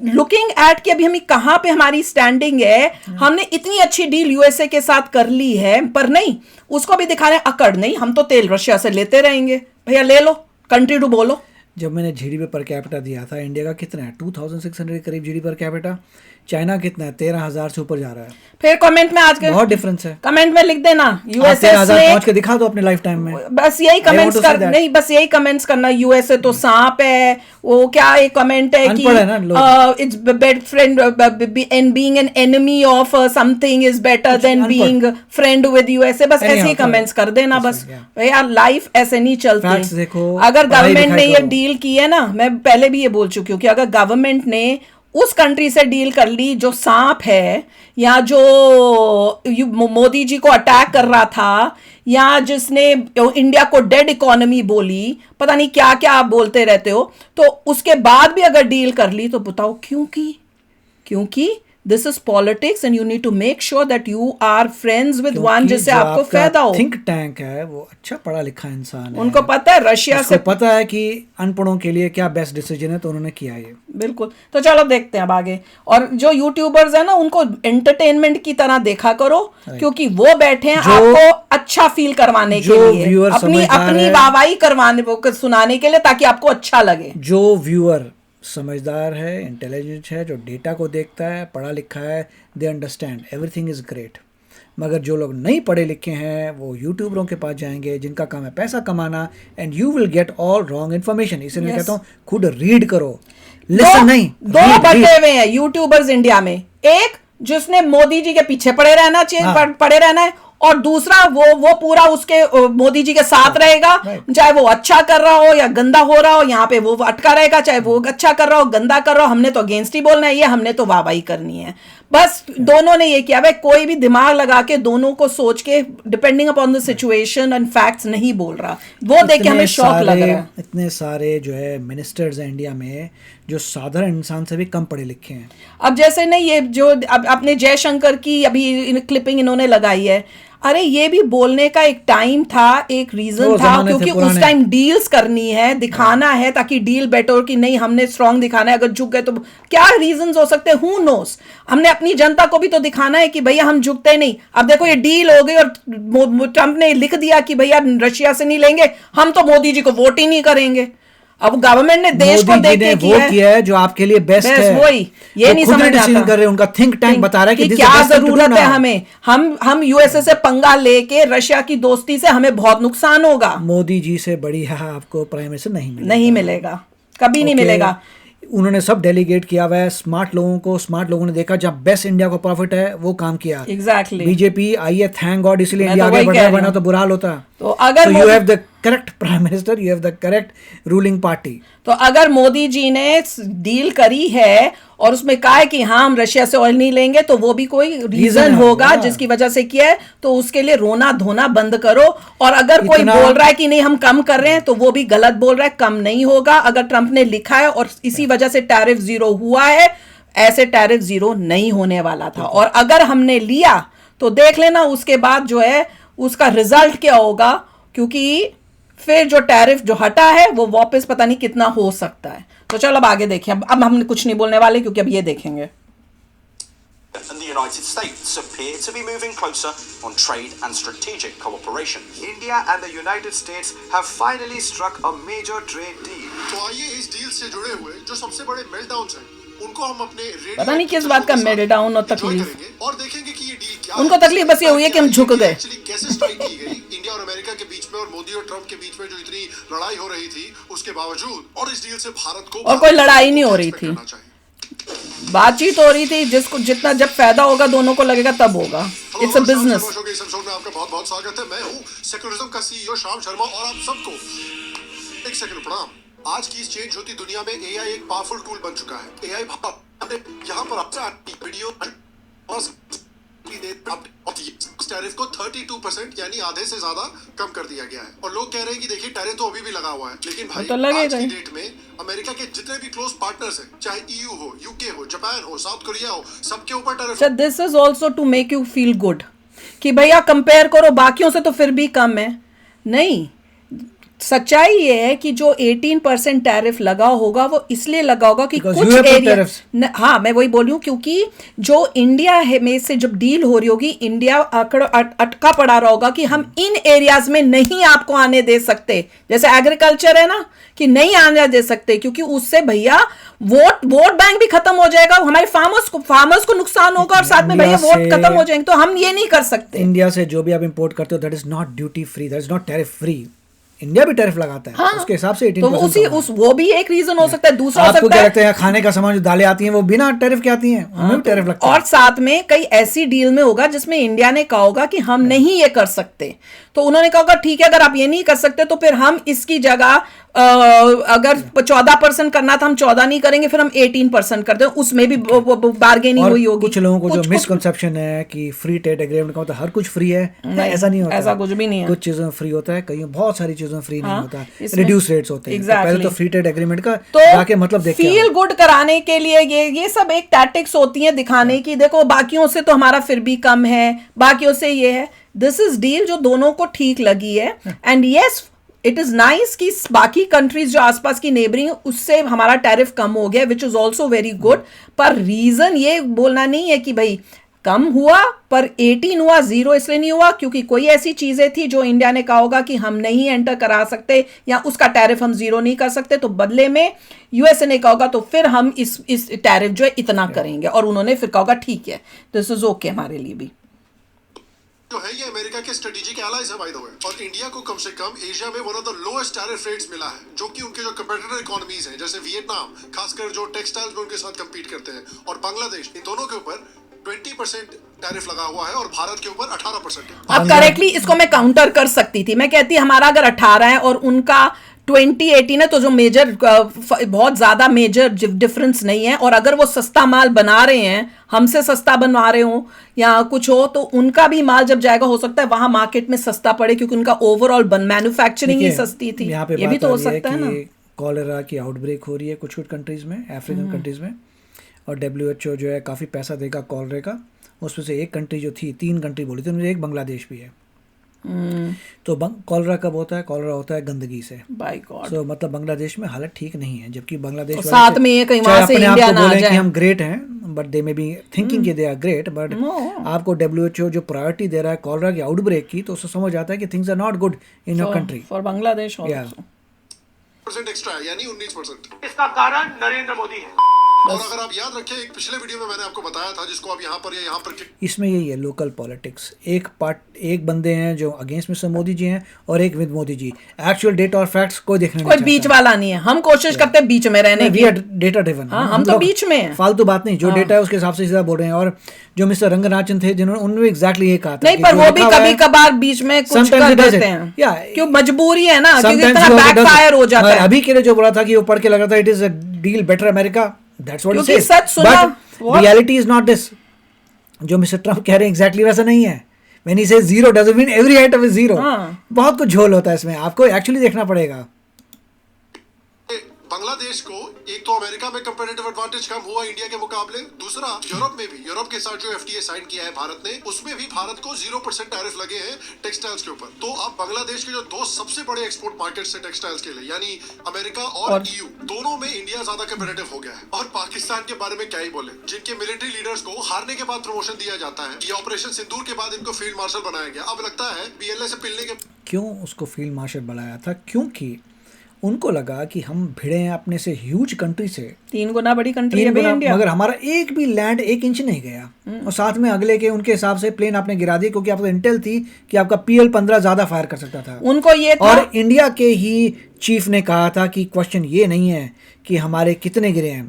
लुकिंग एट कि अभी हम कहां पे हमारी स्टैंडिंग है, हमने इतनी अच्छी डील यूएसए के साथ कर ली है, पर नहीं उसको भी दिखा रहे अकड़ नहीं, हम तो तेल रशिया से लेते रहेंगे, भैया ले लो, कंट्री टू बोलो। जब मैंने जीडीपी पर कैपिटा दिया था, इंडिया का कितना है 2600 के करीब जीडीपी पर कैपिटा, चाइना कितना है 13,000 से ऊपर जा रहा है। फिर कमेंट में आज के बहुत डिफरेंस है, कमेंट में लिख देना यूएसए 13,000 पहुंच के दिखा दो अपने लाइफ टाइम में, बस यही कमेंट्स कर, नहीं बस यही कमेंट्स करना, यूएसए तो सांप है, वो क्या एक कमेंट है कि it's bed friend and being an enemy of something is better than being friend with USA, बस ऐसे ही कमेंट्स कर देना बस। यार लाइफ ऐसे नहीं चलती। अगर गवर्नमेंट ने ये डील की है ना, मैं पहले भी ये बोल चुकी हूँ कि अगर गवर्नमेंट ने उस कंट्री से डील कर ली जो सांप है, या जो मोदी जी को अटैक कर रहा था, या जिसने इंडिया को डेड इकोनॉमी बोली, पता नहीं क्या क्या आप बोलते रहते हो, तो उसके बाद भी अगर डील कर ली तो बताओ क्यों की? क्योंकि this is politics and you need to make sure that you are friends with one जिससे आपको फायदा हो। थिंक टैंक है वो अच्छा पढ़ा लिखा इंसान है, उनको पता है रशिया से, पता है कि अनपढ़ों के लिए क्या बेस्ट डिसीजन है, तो उन्होंने किया ये। बिल्कुल। तो चलो देखते हैं अब आगे। और जो यूट्यूबर्स है ना, उनको एंटरटेनमेंट की तरह देखा करो, क्योंकि वो बैठे हैं आपको अच्छा फील करवाने के लिए, अपनी वाहवाही करवाने सुनाने के लिए, ताकि आपको अच्छा लगे। जो व्यूअर समझदार है, इंटेलिजेंट है, जो डेटा को देखता है, पढ़ा लिखा है, they understand everything is great. मगर जो लोग नहीं पढ़े लिखे हैं वो यूट्यूबरों के पास जाएंगे जिनका काम है पैसा कमाना, and you will get all wrong information. इसलिए मैं कहता हूँ खुद रीड करो, लिसन नहीं। दो बटे हुए हैं यूट्यूबर्स इंडिया में, एक जिसने मोदी जी के पीछे पड़े रहना चाहिए, पड़े रहना है, और दूसरा वो पूरा उसके मोदी जी के साथ रहेगा, चाहे वो अच्छा कर रहा हो या गंदा हो रहा हो, यहाँ पे वो अटका रहेगा, चाहे वो अच्छा कर रहा हो गंदा कर रहा हो, हमने तो अगेंस्ट ही बोलना है, ये हमने तो वाहवाही करनी है। बस दोनों ने ये किया, भाई कोई भी दिमाग लगा के दोनों को सोच के depending upon the situation and facts नहीं बोल रहा। वो देख के हमें शौक लग रहा है। इतने सारे जो है मिनिस्टर्स हैं इंडिया में जो साधारण इंसान से भी कम पढ़े लिखे हैं। अब जैसे नहीं, ये जो अब अपने जयशंकर की अभी क्लिपिंग इन्होंने लगाई है, अरे ये भी बोलने का एक टाइम था, एक रीजन था, क्योंकि उस टाइम डील्स करनी है, दिखाना है ताकि डील बेटर कि नहीं हमने स्ट्रांग दिखाना है, अगर झुक गए तो क्या रीजंस हो सकते हैं, हु नोस। हमने अपनी जनता को भी तो दिखाना है कि भैया हम झुकते नहीं। अब देखो ये डील हो गई और ट्रंप ने लिख दिया कि भैया रशिया से नहीं लेंगे, हम तो मोदी जी को वोट ही नहीं करेंगे। अब गवर्नमेंट ने देश को देख के किया है जो आपके लिए बेस्ट है, वही ये नहीं समझ आता कर रहे, उनका थिंक टैंक बता रहा है कि क्या जरूरत है हमें, हम यूएसए से पंगा लेके रशिया की दोस्ती से हमें बहुत नुकसान होगा। मोदी जी से बढ़िया आपको प्राइम मिनिस्टर नहीं मिलेगा, कभी नहीं मिलेगा। उन्होंने सब डेलीगेट किया हुआ है स्मार्ट लोगों ने देखा जब बेस्ट इंडिया को प्रॉफिट है वो काम किया। एग्जैक्टली बीजेपी आई है, थैंक गॉड, इसलिए इंडिया आगे बढ़ रहा है, वरना तो बुरा हाल होता। तो अगर you have the correct prime minister, you have the correct ruling party. तो अगर मोदी जी ने डील करी है और उसमें कहा है कि हाँ हम रशिया से ऑयल नहीं लेंगे, तो वो भी कोई रीजन होगा जिसकी वजह से किया है, तो उसके लिए रोना धोना बंद करो। और अगर कोई बोल रहा है कि नहीं हम कम कर रहे हैं, तो वो भी गलत बोल रहा है, कम नहीं होगा। अगर ट्रंप ने लिखा है और इसी वजह से टैरिफ 0 हुआ है, ऐसे टैरिफ 0 नहीं होने वाला था। और अगर हमने लिया तो देख लेना उसके बाद जो है उसका रिजल्ट क्या होगा, क्योंकि फिर जो टैरिफ जो हटा है वो वापस पता नहीं कितना हो सकता है। तो चलो अब आगे देखिए, अब हम कुछ नहीं बोलने वाले क्योंकि अब ये देखेंगे। And the United States appear to be moving closer on trade and strategic cooperation. India and the United States have finally struck a major trade deal. तो आइए इस डील से जुड़े हुए जो सबसे बड़े मेल्टडाउन्स हैं उनको हम अपने पता नहीं किस बात का मेल्टडाउन और तकलीफ, और देखेंगे कि ये डील क्या उनको तकलीफ बस ये हुई है कि हम झुक गए। एक्चुअली कैसे स्ट्राइक की गई इंडिया और अमेरिका के बीच में, और मोदी और ट्रंप के बीच में जो इतनी लड़ाई हो रही थी उसके बावजूद, और इस डील से भारत को और कोई लड़ाई नहीं हो रही थी, बातचीत हो रही थी, जिसको जितना जब फायदा होगा दोनों को लगेगा तब होगा। It's a business. में आपका बहुत बहुत स्वागत है। मैं हूँ सेक्युलरिज्म का सीईओ श्याम शर्मा और आप सबको एक सेकंड प्रणाम। आज की इस चेंज होती दुनिया में एआई एक पावरफुल टूल बन चुका है। एआई यहाँ पर आपसे वीडियो टैरिफ को 32% यानी आधे से ज्यादा कम कर दिया गया है। और लोग कह रहे हैं कि देखिए टैरिफ तो अभी भी लगा हुआ है, लेकिन भाई तो आज की डेट में अमेरिका के जितने भी क्लोज पार्टनर्स हैं, चाहे ईयू हो, यूके हो, जापान हो, साउथ कोरिया हो, सबके ऊपर tariff. This is also to make you feel good कि भैया कंपेयर करो बाकियों से तो फिर भी कम है। नहीं, सच्चाई ये है कि जो 18% टैरिफ लगा होगा वो इसलिए लगा होगा कि कुछ एरिया, हाँ मैं वही बोल रही हूँ, क्योंकि जो इंडिया है में से जब डील हो रही होगी, इंडिया अटका पड़ा रहा होगा कि हम इन एरियाज में नहीं आपको आने दे सकते। जैसे एग्रीकल्चर है ना, कि नहीं आने दे सकते क्योंकि उससे भैया वोट बैंक भी खत्म हो जाएगा, हमारे फार्मर्स को नुकसान होगा, और साथ में भैया वोट खत्म हो जाएंगे। तो हम ये नहीं कर सकते। इंडिया से जो भी आप इंपोर्ट करते हो that is not duty free, that is not tariff free. India भी टैरिफ लगाता है, हाँ, उसके हिसाब से 18%। तो वो भी एक रीजन हो सकता है। दूसरा हो आपको सकता क्या है लगता है खाने का सामान जो दालें आती हैं वो बिना टैरिफ के आती हैं, उनमें भी टैरिफ लगता है। और साथ में कई ऐसी डील में होगा जिसमें इंडिया ने कहा होगा कि हम नहीं ये कर सकते, तो उन्होंने कहा होगा ठीक है अगर आप ये नहीं कर सकते तो फिर हम इसकी जगह अगर 14% करना था हम 14 नहीं करेंगे, फिर हम 18% करते हैं, उसमें भी बार्गेनिंग हुई होगी। कुछ लोगों को जो मिसकंसेप्शन है कि फ्री ट्रेड एग्रीमेंट का मतलब हर कुछ फ्री है, ऐसा नहीं होता, ऐसा कुछ भी नहीं है। कुछ चीजों में फ्री होता है, कहीं बहुत सारी चीजों में फ्री नहीं होता, रिड्यूस रेट्स होते हैं। पहले तो फ्री ट्रेड एग्रीमेंट का जाके मतलब देखिए, फील गुड कराने के लिए ये सब एक टैक्टिक्स होती हैं दिखाने की, देखो बाकियों से तो हमारा फिर भी कम है, बाकियों से ये है। दिस इज डील जो दोनों को ठीक लगी है, and yes it is nice कि बाकी कंट्रीज जो आसपास की नेबरिंग उससे हमारा टैरिफ कम हो गया, which is also very good. पर रीजन ये बोलना नहीं है कि भाई कम हुआ पर 18 हुआ, 0 इसलिए नहीं हुआ क्योंकि कोई ऐसी चीजें थी जो इंडिया ने कहा होगा कि हम नहीं एंटर करा सकते या उसका टैरिफ हम 0 नहीं कर सकते, तो बदले में यूएसए ने कहा होगा तो फिर हम इस टैरिफ जो है इतना करेंगे, और उन्होंने फिर कहा होगा ठीक है दिस इज ओके हमारे लिए भी। जो है ये अमेरिका के स्ट्रेटेजिक एलाइज है बाय द वे, और इंडिया को कम से कम एशिया में one of the lowest tariff rates मिला है, जो कि उनके जो कंपेटिटर इकोनॉमीज हैं जैसे वियतनाम, खासकर जो टेक्सटाइल्स में उनके साथ compete करते हैं, और बांग्लादेश, इन दोनों के ऊपर 20% टैरिफ लगा हुआ है और भारत के ऊपर 18% है। अब करेक्टली इसको मैं काउंटर कर सकती थी, मैं कहती हमारा अगर 18 है और उनका 2018 है, तो जो मेजर बहुत ज्यादा मेजर डिफरेंस नहीं है। और अगर वो सस्ता माल बना रहे हैं, हमसे सस्ता बनवा रहे हो या कुछ हो, तो उनका भी माल जब जाएगा हो सकता है वहां मार्केट में सस्ता पड़े, क्योंकि उनका ओवरऑल मैन्युफैक्चरिंग ही सस्ती थी। यहाँ पे ये भी बात तो हो आ रही सकता है ना। कॉलेरा की आउटब्रेक हो रही है कुछ कुछ कंट्रीज में, अफ्रीकन कंट्रीज में, और WHO जो है काफ़ी पैसा देगा कॉलरे का। उसमें से एक कंट्री जो थी, 3 कंट्री बोली थी उनमें, एक बांग्लादेश भी है। तो कॉलरा कब होता है? कॉलरा होता है गंदगी से। Bye God. सो मतलब बांग्लादेश में हालत ठीक नहीं है, जबकि बांग्लादेश वाले साथ में ये कहीं चाहे वहां से अपने आप इंडिया को ना आ बोलें कि जाए। हम ग्रेट हैं, but they may be thinking कि दे आर ग्रेट, बट आपको WHO जो प्रायोरिटी दे रहा है कॉलरा की आउटब्रेक की, तो उससे समझ आता है कि things are not good in your country. For Bangladesh % extra है, यानी 19%। इसका कारण नरेंद्र मोदी है। और अगर आप याद रखें, एक पिछले वीडियो में मैंने आपको बताया था, जिसको आप यहाँ पर या यहाँ पर इसमें यही है लोकल पॉलिटिक्स। एक बंदे हैं जो अगेंस्ट मिस्टर मोदी जी हैं और एक with Modi ji. Actual data और फैक्ट्स कोई देखने कोई बीच वाला नहीं है। हम कोशिश करते हैं बीच में रहने की। Data driven. हाँ, हम तो बीच में हैं। फालतू बात नहीं, जो डेटा है उसके हिसाब से सीधा बोल रहे हैं। और जो मिस्टर रंगनाथन थे, जिन्होंने उन्होंने एग्जैक्टली ये कहा था नहीं, पर वो भी कभी कभार बीच में कुछ कर देते हैं, क्यों मजबूरी है ना, क्योंकि इतना बैकफायर हो जाता है। अभी के लिए जो बोला था कि वो पढ़ के लगा था it is a deal better America, that's what क्योंकि सच सुना, but reality is not this. जो मिस्टर ट्रम्प कह रहे हैं एग्जैक्टली वैसा नहीं है। When he says zero doesn't mean every item is zero. बहुत कुछ झोल होता है इसमें, आपको एक्चुअली देखना पड़ेगा। बांग्लादेश को एक तो अमेरिका में कंपैरेटिव एडवांटेज कम हुआ इंडिया के मुकाबले, दूसरा यूरोप में भी, यूरोप के साथ जो FTA साइन किया है भारत ने, उसमें भी भारत को 0% टैरिफ लगे हैं टेक्सटाइल्स के ऊपर। तो अब बांग्लादेश के जो 2 सबसे बड़े एक्सपोर्ट मार्केट है टेक्सटाइल्स के लिए, यानी अमेरिका और EU, दोनों में इंडिया ज्यादा कंपैरेटिव हो गया है। और पाकिस्तान के बारे में क्या ही बोले, जिनके मिलिट्री लीडर्स को हारने के बाद प्रमोशन दिया जाता है। ये ऑपरेशन सिंदूर के बाद इनको फील्ड मार्शल बनाया गया। अब लगता है BLA से पिलने के। क्यों उसको फील्ड मार्शल बनाया था? क्योंकि उनको लगा कि हम भिड़े हैं अपने से ह्यूज कंट्री से, 3 गुना बड़ी कंट्री है इंडिया, मगर हमारा एक भी लैंड 1 इंच नहीं गया। और साथ में अगले के उनके हिसाब से प्लेन आपने गिरा दी, क्योंकि आपको इंटेल थी कि आपका PL-15 ज्यादा फायर कर सकता था। उनको ये था। और इंडिया के ही चीफ ने कहा था कि क्वेश्चन ये नहीं है कि हमारे कितने गिरे हैं,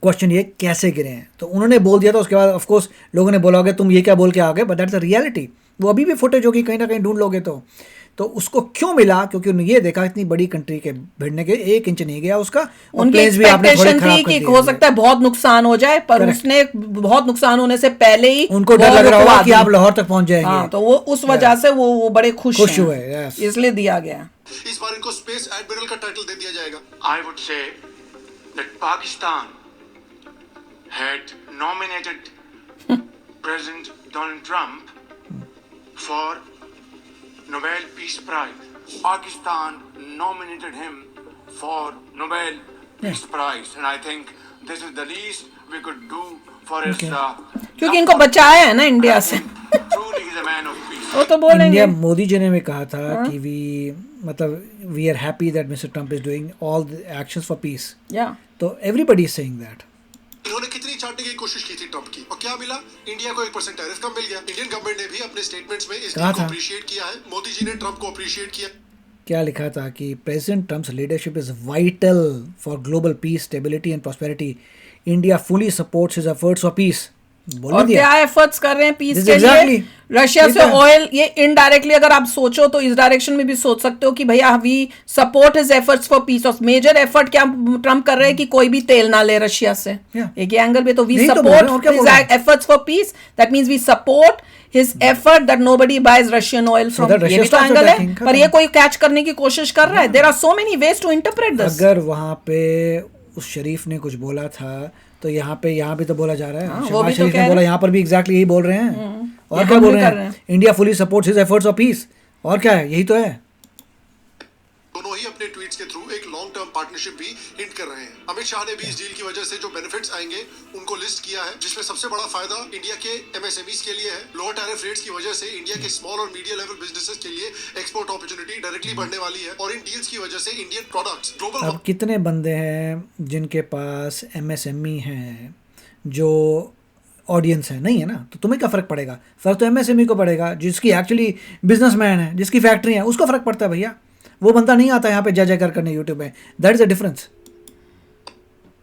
क्वेश्चन ये कैसे गिरे हैं। तो उन्होंने बोल दिया था। उसके बाद ऑफकोर्स लोगों ने बोला होगा तुम ये क्या बोल के आ गए, बट दैट्स द रियलिटी। वो अभी भी फुटेज होगी, कहीं ना कहीं ढूंढ लोगे तो उसको क्यों मिला? क्योंकि उन्होंने ये देखा इतनी बड़ी कंट्री के भिड़ने के 1 इंच नहीं गया उसका। उनकी एक्सपेक्टेशन थी कि हो सकता है बहुत नुकसान हो जाए, पर उसने बहुत नुकसान होने से पहले ही उनको डर लग रहा होगा कि आप लाहौर तक पहुंच जाएंगे। हाँ, तो वो उस वजह से वो बड़े खुश हुए, इसलिए दिया गया। इस बार इनको स्पेस एडमिरल का टाइटल दे दिया जाएगा। I would say that Pakistan had nominated President Donald Trump for Nobel Peace Prize. Pakistan nominated him for Nobel Peace Prize, and I think this is the least we could do for his. क्योंकि इनको बचाया है ना India से। Truly, he's a man of peace. वो तो बोलेंगे। India, Modi ji ने भी कहा था कि we are happy that mister Trump is doing all the actions for peace. तो एवरीबॉडी इज सेइंग दैट। इन्होंने कितनी चाटने की कोशिश की थी ट्रम्प की, और क्या मिला? इंडिया को 1% टैरिफ कम मिल गया। इंडियन गवर्नमेंट ने भी अपने स्टेटमेंट्स में इस डील को अप्रिशिएट किया है। मोदी जी ने ट्रम्प को अप्रिशिएट किया। क्या लिखा था कि president Trump's leadership is vital for global piece, stability and prosperity. India fully supports his efforts for peace. और क्या एफर्ट्स कर रहे हैं पीस के लिए? रशिया से ऑयल, ये इनडायरेक्टली अगर आप सोचो तो इस डायरेक्शन में भी सोच सकते हो कि भैया we support his efforts for peace. और मेजर एफर्ट क्या ट्रम्प कर रहे हैं कि कोई भी तेल ना ले रशिया से। एक एंगल पे तो we support his efforts for peace, that means we support his effort that nobody buys Russian oil from. ये भी तो एंगल है, पर ये कोई कैच करने की कोशिश कर रहा है। There are so many ways to interpret this. अगर वहाँ पे उस शरीफ ने कुछ बोला था तो यहाँ भी तो बोला जा रहा है। शहबाज शरीफ ने बोला, यहाँ पर भी एग्जैक्टली यही बोल रहे हैं। और क्या बोल रहे हैं? India fully supports his efforts of peace. और क्या है? यही तो है। दोनों ही अपने ट्वीट्स के थ्रू एक लॉन्ग टर्म पार्टनरशिप भी हिंट कर रहे हैं। अमित शाह ने भी इस डील की वजह से जो बेनिफिट्स आएंगे उनको लिस्ट किया है, जिसमें सबसे बड़ा फायदा इंडिया के MSMEs के लिए है। लोअर टैरिफ रेट्स की वजह से इंडिया के स्मॉल और मीडियम लेवल बिजनेसेस के लिए एक्सपोर्ट अपॉर्चुनिटी डायरेक्टली बढ़ने वाली है। और इन डील्स की वजह से इंडियन प्रोडक्ट्स ग्लोबल। अब कितने बंदे हैं जिनके पास MSME हैं जो ऑडियंस है? नहीं है ना। तो तुम्हें क्या फर्क पड़ेगा? फर्क तो MSME को पड़ेगा, जिसकी एक्चुअली बिजनेसमैन है, जिसकी फैक्ट्री है, उसको फर्क पड़ता है भैया। वो बंदा नहीं आता यहाँ पे जय जयकार करने यूट्यूब में। That is a difference.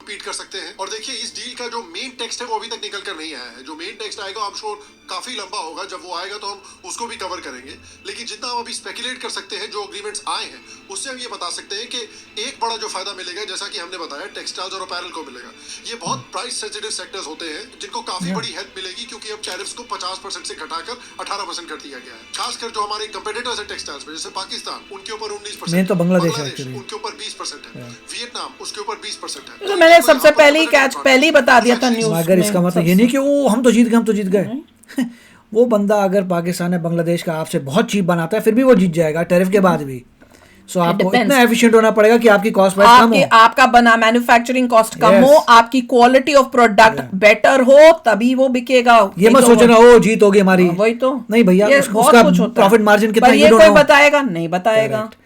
Compete कर सकते हैं। और देखिए इस डील का जो मेन टेक्स्ट है वो अभी तक निकल कर नहीं आया है। जो मेन टेक्स्ट आएगा आई एम श्योर काफी लंबा होगा, जब वो आएगा तो हम उसको भी कवर करेंगे। लेकिन जितना हम अभी स्पेकुलेट कर सकते हैं जो एग्रीमेंट्स आए हैं उससे हम ये बता सकते हैं कि एक बड़ा जो फायदा मिलेगा, जैसा कि हमने बताया, टेक्सटाइल्स और अपैरल को मिलेगा। ये बहुत प्राइस सेंसिटिव सेक्टर्स होते हैं जिनको काफी बड़ी हेल्प मिलेगी, क्योंकि अब टैरिफ्स को 50% से घटाकर 18% कर दिया गया है। खासकर जो हमारे कंपेटिटर्स है टेक्सटाइल्स में, जैसे पाकिस्तान, उनके ऊपर 19%, नहीं तो बांग्लादेश actually। उनके ऊपर 20% है, वियतनाम उसके ऊपर 20% है। तो मैंने सबसे पहले ही कैच पहले ही बता दिया था न्यूज़ अगर इसका में मतलब ये नहीं कि वो हम तो जीत गए वो बंदा अगर पाकिस्तान है बांग्लादेश का आपसे बहुत चीप बनाता है फिर भी वो जीत जाएगा टैरिफ के बाद भी। सो आपको इतना एफिशिएंट होना पड़ेगा कि आपकी कॉस्ट प्राइस कम हो, आपका बना मैन्युफैक्चरिंग कॉस्ट कम हो, आपकी क्वालिटी ऑफ प्रोडक्ट बेटर हो, तभी वो बिकेगा। ये मत सोचना ओ जीत होगी हमारी, वही तो नहीं भैया, ये उसका बहुत कुछ होता है। प्रॉफिट मार्जिन कितना पर है, ये you don't कोई know। बताएगा नहीं, बताएगा। Correct।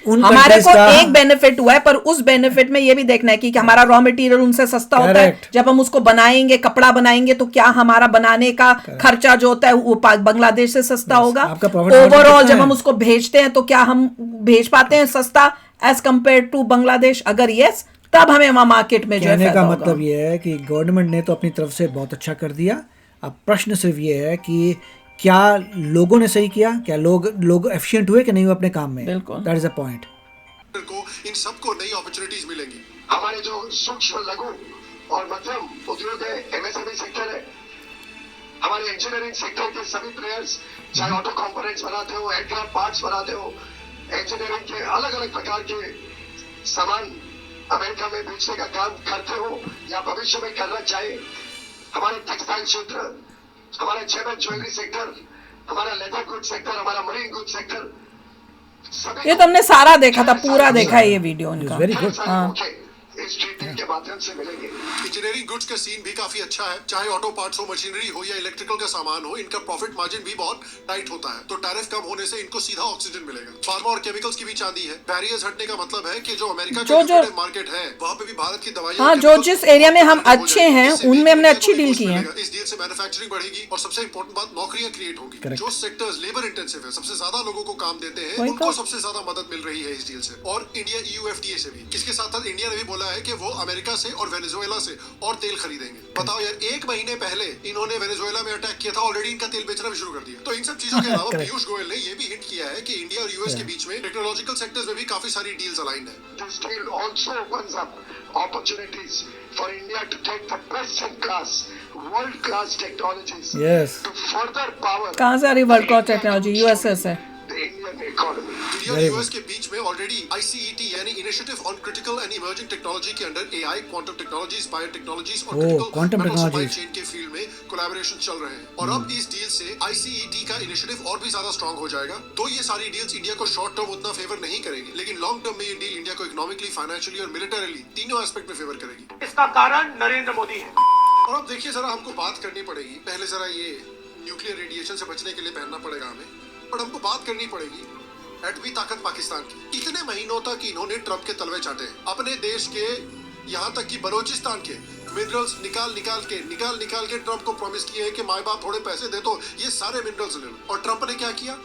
उन हमारे countries को का- एक बेनिफिट हुआ है, पर उस बेनिफिट में ये भी देखना है कि हमारा रॉ मटेरियल उनसे सस्ता होता है। Correct। जब हम उसको बनाएंगे, कपड़ा बनाएंगे, तो क्या हमारा बनाने का खर्चा जो होता है वो बांग्लादेश से सस्ता होगा। आपका profit margin ओवरऑल कितना जब हम है? उसको भेजते हैं तो क्या हम भेज पाते हैं सस्ता एज कम्पेयर टू बांग्लादेश? अगर यस, तब हमें वहां मार्केट में जो है कहने फायदा का होगा। मतलब ये है कि गवर्नमेंट ने तो अपनी तरफ से बहुत अच्छा कर दिया। अब प्रश्न सिर्फ ये है कि क्या लोगों ने सही किया, क्या लोग एफिशिएंट हुए कि नहीं हुए अपने काम में। बिल्कुल। That is a point. को इन सबको नई अपॉर्चुनिटीज मिलेंगी। हमारे जो सूक्ष्म लघु और मध्यम उद्योग है, एमएसएमई सेक्टर है, हमारे इंजीनियरिंग सेक्टर के सभी प्लेयर्स, चाहे ऑटो कंपोनेंट्स बनाते हो, एयरक्राफ्ट पार्ट्स बनाते हो, इंजीनियरिंग के अलग अलग प्रकार के सामान अमेरिका में बेचने का काम करते हो या भविष्य में करना चाहे, हमारे टेक्सटाइल क्षेत्र, हमारा जेवर ज्वेलरी सेक्टर, हमारा लेदर गुड सेक्टर, हमारा मरीन गुड सेक्टर, ये तो हमने सारा देखा था, पूरा देखा है ये वीडियो उनका। Very good. इस ट्रेड डील के माध्यम से मिलेंगे। इंजीनियरिंग गुड्स का सीन भी काफी अच्छा है, चाहे ऑटो पार्ट्स हो, मशीनरी हो या इलेक्ट्रिकल का सामान हो, इनका प्रॉफिट मार्जिन भी बहुत टाइट होता है। तो टैरिफ कम होने से इनको सीधा ऑक्सीजन मिलेगा। फार्मा और केमिकल्स की भी चांदी है। बैरियर्स हटने का मतलब है कि जो अमेरिका का मार्केट है वहाँ पे भी भारत की दवाइयां, हाँ, जो जिस एरिया में हम अच्छे हैं उनमें हमने अच्छी डील की है। इस डील से मैन्युफैक्चरिंग बढ़ेगी और सबसे इंपॉर्टेंट बात, नौकरियां क्रिएट होगी। जो सेक्टर्स लेबर इंटेंसिव है, सबसे ज्यादा लोगों को काम देते हैं, उनको सबसे ज्यादा मदद मिल रही है इस डील से। और इंडिया EU FTA से भी। इसके साथ साथ इंडिया ने भी बोला है कि वो अमेरिका से और वेनेजुएला से और तेल खरीदेंगे। बताओ यार, 1 महीने पहले इन्होंने वेनेजुएला में अटैक किया था, ऑलरेडी इनका तेल बेचना भी शुरू कर दिया। तो इन सब चीजों के अलावा पीयूष गोयल ने ये भी हिंट किया है कि इंडिया और US के बीच में टेक्नोलॉजिकल सेक्टर्स में भी काफी सारी डील्स अलाइंड है। This deal also opens up opportunities for India to take the best in class, world class technologies Yes। to further power कहाँ से आ रही वर्ल्ड क्लास टेक्नोलॉजी? USA से। the Indian economy. इंडिया और US के बीच में ऑलरेडी ICET यानी initiative on critical and emerging technology के under AI, quantum technologies, bio technologies और quantum metal supply technologies। Chain के फील्ड में कोलैबोरेशन चल रहे हैं। और अब इस डील से ICET का इनिशिएटिव और भी ज्यादा स्ट्रांग हो जाएगा। तो ये सारी डील्स इंडिया को शॉर्ट टर्म उतना फेवर नहीं करेगी, लेकिन लॉन्ग टर्म में ये डील इंडिया को इकोनॉमिकली, फाइनेंशियली और मिलिटरीली तीनों एस्पेक्ट में फेवर करेगी। इसका कारण नरेंद्र मोदी है। और अब देखिए जरा, हमको बात करनी पड़ेगी पहले, जरा ये न्यूक्लियर रेडिएशन से बचने के लिए पहनना पड़ेगा हमें, और हमको बात करनी पड़ेगी एटमी ताकत पाकिस्तान की। इतने महीनों तक इन्होंने ट्रम्प के तलवे चाटे, अपने देश के यहाँ तक कि बलोचिस्तान के मिनरल्स निकाल के ट्रम्प को प्रॉमिस किए हैं कि माए बाप थोड़े पैसे दे तो ये सारे मिनरल्स ले लो। और ट्रम्प ने क्या किया?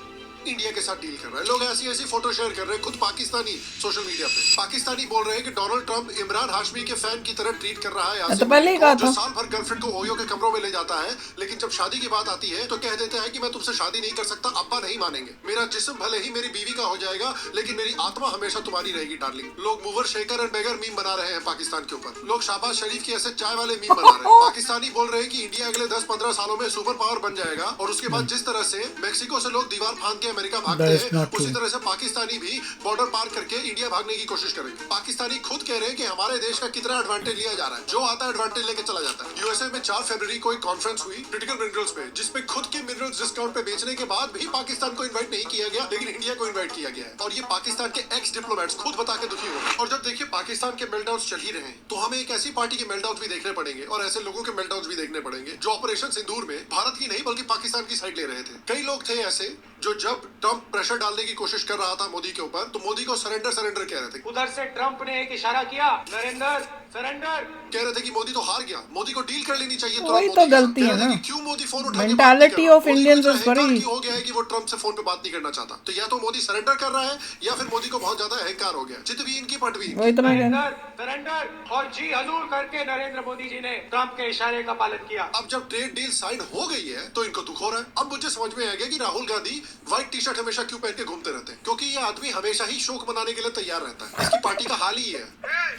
इंडिया के साथ डील कर रहा है। लोग ऐसी फोटो शेयर कर रहे हैं, खुद पाकिस्तानी सोशल मीडिया पे। पाकिस्तानी बोल रहे हैं कि डोनाल्ड ट्रम्प इमरान हाशमी के फैन की तरह ट्रीट कर रहा है। तो पहले ही कहा था। जो साल भर गर्लफ्रेंड को ओयो के कमरों में ले जाता है, लेकिन जब शादी की बात आती है तो कह देते हैं कि मैं तुमसे शादी नहीं कर सकता, अब्बा नहीं मानेंगे। मेरा जिस्म भले ही मेरी बीवी का हो जाएगा, लेकिन मेरी आत्मा हमेशा तुम्हारी रहेगी डार्लिंग। लोग mover, shaker and beggar meme बना रहे हैं पाकिस्तान के ऊपर। लोग शाहबाज शरीफ की ऐसे चाय वाले मीम बना रहे हैं। पाकिस्तानी बोल रहे हैं कि इंडिया अगले 10-15 सालों में सुपर पावर बन जाएगा, और उसके बाद जिस तरह से मैक्सिको से लोग दीवार फांद के अमेरिका भागते हैं, उसी तरह से पाकिस्तानी भी बॉर्डर पार करके इंडिया भागने की कोशिश करेंगे। पाकिस्तानी खुद कह रहे हैं कि हमारे देश का कितना एडवांटेज लिया जा रहा है, जो आता है एडवांटेज लेके चला जाता है। यूएसए में 4 फरवरी को एक कॉन्फ्रेंस हुई क्रिटिकल मिनरल्स पे, जिसमें खुद के मिनरल्स डिस्काउंट पे बेचने के बाद भी पाकिस्तान को इन्वाइट नहीं किया गया, लेकिन इंडिया को इन्वाइट किया गया है। और ये पाकिस्तान के एक्स डिप्लोमेट्स खुद बता के दुखी हो गए। और जब देखिए पाकिस्तान के मेल्टडाउन्स चल ही रहे हैं, तो हमें एक ऐसी पार्टी के मेल्टडाउन भी देखने पड़ेंगे और ऐसे लोगों के मेल्टडाउन भी देखने पड़ेंगे जो ऑपरेशन सिंदूर में भारत की नहीं बल्कि पाकिस्तान की साइड ले रहे थे। कई लोग थे ऐसे जो जब ट्रम्प प्रेशर डालने की कोशिश कर रहा था मोदी के ऊपर, तो मोदी को सरेंडर कह रहे थे। उधर से ट्रम्प ने एक इशारा किया, नरेंद्र सरेंडर कह रहे थे कि मोदी तो हार गया, मोदी को डील कर लेनी चाहिए। वही तो गलती है ना। क्यों मोदी फोन उठा के मेंटालिटी ऑफ इंडियंस इज अहंकार वेरी की हो गया है कि वो ट्रम्प से फोन पे बात नहीं करना चाहता। तो या तो मोदी सरेंडर कर रहा है या फिर मोदी को बहुत ज्यादा अहंकार हो गया। जित भी इनकी पट भी वही तो मैं कह रहा सरेंडर और जी हजूर करके नरेंद्र मोदी जी ने ट्रम्प के इशारे का पालन किया। अब जब ट्रेड डील साइन हो गई है तो इनको दुख हो रहा है। अब मुझे समझ में आ गया कि Rahul Gandhi white T shirt हमेशा क्यों पहन के घूमते रहते हैं, क्योंकि ये आदमी हमेशा ही शोक मनाने के लिए तैयार रहता है। इसकी पार्टी का हाल ही है।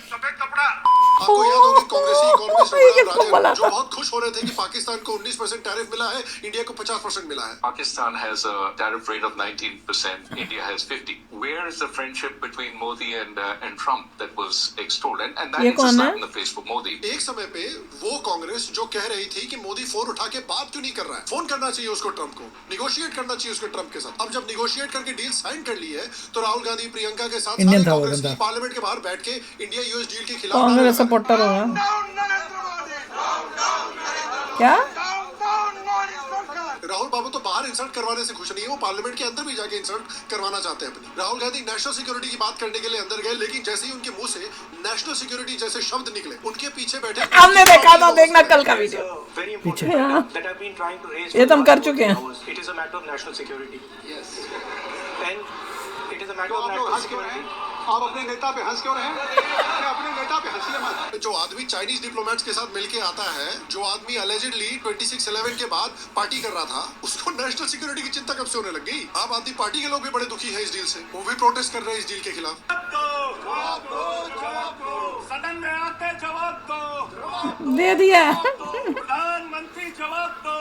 सफेद कपड़ा आपको याद होगा कांग्रेसी इकोनॉमिस्ट ये रघुराम किसको बोला राजन था? जो बहुत खुश हो रहे थे कि पाकिस्तान को 19% टैरिफ मिला है, इंडिया को 50% मिला है। Pakistan has a tariff rate of 19%. India has 50. Where is the friendship between Modi and Trump that was extolled? And that ये is a कौन slap है? in the face for Modi. एक समय पे वो कांग्रेस जो कह रही थी कि मोदी फोन उठा के बात क्यों नहीं कर रहा है, फोन करना चाहिए उसको ट्रम्प को, निगोशिएट करना चाहिए उसको ट्रम्प के साथ। अब जब निगोशिएट करके डील साइन कर ली है तो राहुल गांधी प्रियंका के साथ इंडियन सारे था वो कांग्रेस बंदा। की पार्लियामेंट के बाहर बैठ के इंडिया यूएस डील के खिलाफ कांग्रेस नारे लगा रहे हैं। सपोर्टर होगा क्या? राहुल बाबू तो बाहर इंसल्ट करवाने से खुश नहीं है, वो पार्लियामेंट के अंदर भी जाके इंसल्ट करवाना चाहते हैं अपनी। राहुल गांधी नेशनल सिक्योरिटी की बात करने के लिए अंदर गए, लेकिन जैसे ही उनके मुंह से नेशनल सिक्योरिटी जैसे शब्द निकले, उनके पीछे बैठे हमने देखा था, देखना कल का वीडियो। Very पीछे। important हाँ। that I've been trying to raise. ये तो हम कर चुके हैं। It is a matter of national security. Yes. And it is a matter तो of आप लोग national हंस क्यों रहे security. हैं? आप अपने नेता पे हंस क्यों रहे हैं? अरे अपने नेता पे हंसिए मत। जो आदमी चाइनीज डिप्लोमेट्स के साथ मिलके आता है, जो आदमी अलेजिडली 26/11 के बाद पार्टी कर रहा था, उसको नेशनल सिक्योरिटी की चिंता कब से होने लग गई? आम आदमी पार्टी के लोग भी बड़े दुखी हैं इस डील से, वो भी प्रोटेस्ट कर रहे हैं इस डील के खिलाफ। सदन में आके जवाब दो। दे दिया। प्रधानमंत्री जवाब दो।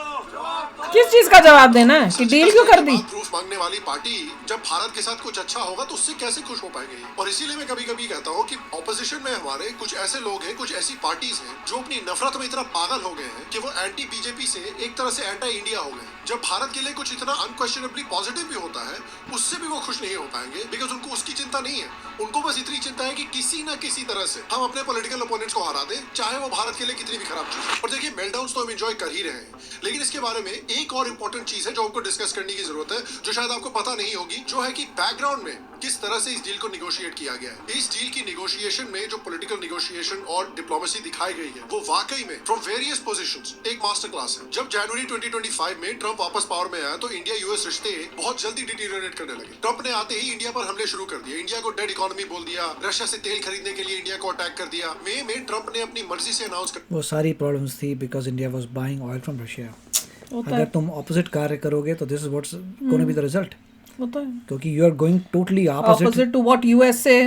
किस चीज का जवाब देना है कि डील क्यों कर दी? प्रूफ मांगने वाली पार्टी जब भारत के साथ कुछ अच्छा होगा तो उससे कैसे खुश हो पाएंगे? और इसीलिए मैं कभी कभी कहता हूँ कि ऑपोजिशन में हमारे कुछ ऐसे लोग हैं, कुछ ऐसी पार्टीज हैं जो अपनी नफरत में इतना पागल हो गए हैं कि वो एंटी बीजेपी से एक तरह से एंटी इंडिया हो गए। जब भारत के लिए कुछ इतना अनक्वेश्चनेबली पॉजिटिव भी होता है, उससे भी वो खुश नहीं हो पाएंगे, बिकॉज उनको उसकी चिंता नहीं है। उनको बस इतनी चिंता है कि किसी ना किसी तरह से हम अपने पॉलिटिकल ओपोनेंट्स को हरा दें, चाहे वो भारत के लिए कितनी भी खराब चीज है। और देखिए, मेल्टडाउन्स तो हम एंजॉय कर ही रहे हैं, लेकिन इसके बारे में एक और इंपॉर्टेंट चीज है जो हमको डिस्कस करने की जरूरत है, जो शायद आपको पता नहीं होगी, जो है कि बैकग्राउंड में किस तरह से इस डील को निगोशिएट किया गया है। इस डील की निगोशिएशन में जो पॉलिटिकल निगोशिएशन और डिप्लोमेसी दिखाई गई है, वो वाकई में फ्रॉम वेरियस पोजीशंस एक मास्टर क्लास है। जब जनवरी 2025 में ट्रम्प वापस पावर में आया तो इंडिया यूएस रिश्ते बहुत जल्दी डिटीरियोरेट करने लगे। ट्रम्प ने आते ही इंडिया पर हमले शुरू कर दिए, इंडिया को डेड इकोनॉमी बोल दिया, रशिया से तेल खरीदने के लिए इंडिया को अटैक कर दिया। मई में ट्रम्प ने अपनी मर्जी से अनाउंस कर वो सारी प्रॉब्लम्स थी because India was buying oil from Russia. होता अगर है, तुम ऑपोजिट कार्य करोगे तो this is what's gonna be the result, होता है। क्योंकि you are going totally opposite. Opposite to what USA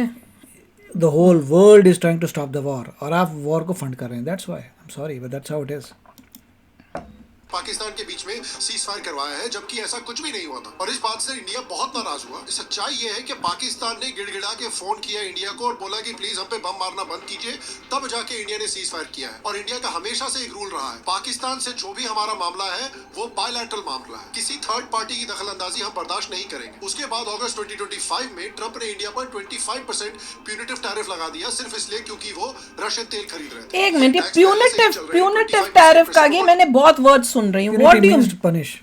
the whole world is trying to stop the war, और आप वॉर को फंड कर रहे हैं। That's why I am sorry but that's how it is. Pakistan के बीच में सीज फायर करवाया है, जबकि ऐसा कुछ भी नहीं हुआ था। और इस बात से इंडिया बहुत नाराज हुआ। सच्चाई ये है कि पाकिस्तान ने गिड़गिड़ा के फोन किया इंडिया को और बोला कि प्लीज हम पे बम मारना बंद कीजिए, तब जाके इंडिया ने सीज फायर किया है। और इंडिया का हमेशा से एक रूल रहा है, पाकिस्तान से जो भी हमारा मामला है वो बायलैटरल मामला है, किसी थर्ड पार्टी की दखलंदाजी हम बर्दाश्त नहीं करेंगे। उसके बाद अगस्त 2025 में ट्रंप ने इंडिया पर 25% प्यूनिटिव टैरिफ लगा दिया, सिर्फ इसलिए क्योंकि वो रशियन तेल खरीद रहे थे। एक मिनट, ये प्यूनिटिव टैरिफ का ये मैंने बहुत वर्ड सुन रही हूँ। What do you punish?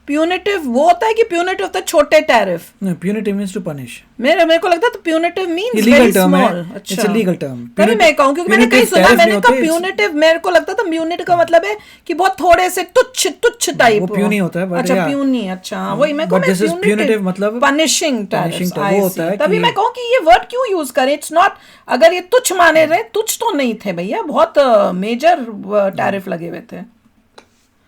Punitive वो होता है कि प्यूनिटिव तो छोटे tariff? No, punitive means to punish. मेरे को लगता है तो punitive means Illegal very term है। Small. It's a legal term. तभी मैं कहूँ, क्योंकि मैंने कहीं Punitive सुना, tariff मैंने नहीं कहा होते, प्यूनिटिव, मेरे को लगता था प्यूनिट का मतलब है कि बहुत थोड़े से तुच्छ टाइप। वो puny होता है, but अच्छा yeah. puny, अच्छा वही मैं कहूँ But this is punitive मतलब पनिशिंग punishing टैरिफ। वो होता है तभी कि- मैं कहूँ कि ये वर्ड क्यों यूज करें? इट्स नॉट, अगर ये तुच्छ माने रहे, तुच्छ तो नहीं थे भैया, बहुत मेजर टैरिफ लगे हुए थे।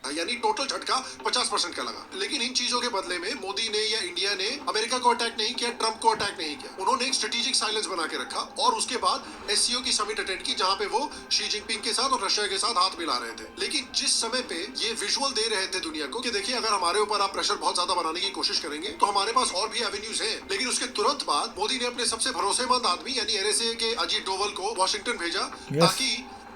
यानी टोटल झटका 50% का लगा। लेकिन इन चीजों के बदले में मोदी ने या इंडिया ने अमेरिका को अटैक नहीं किया, ट्रंप को अटैक नहीं किया। उन्होंने एक स्ट्रेटेजिक साइलेंस बना के रखा और उसके बाद एससीओ की समिट अटेंड की, जहां पे वो शी जिनपिंग के साथ और रशिया के साथ हाथ मिला रहे थे। लेकिन जिस समय पे ये विजुअल दे रहे थे दुनिया को कि देखिए, अगर हमारे ऊपर आप प्रेशर बहुत ज्यादा बनाने की कोशिश करेंगे तो हमारे पास और भी एवेन्यूज हैं, लेकिन उसके तुरंत बाद मोदी ने अपने सबसे भरोसेमंद आदमी यानी एनएसए के अजीत डोवल को वॉशिंगटन भेजा ताकि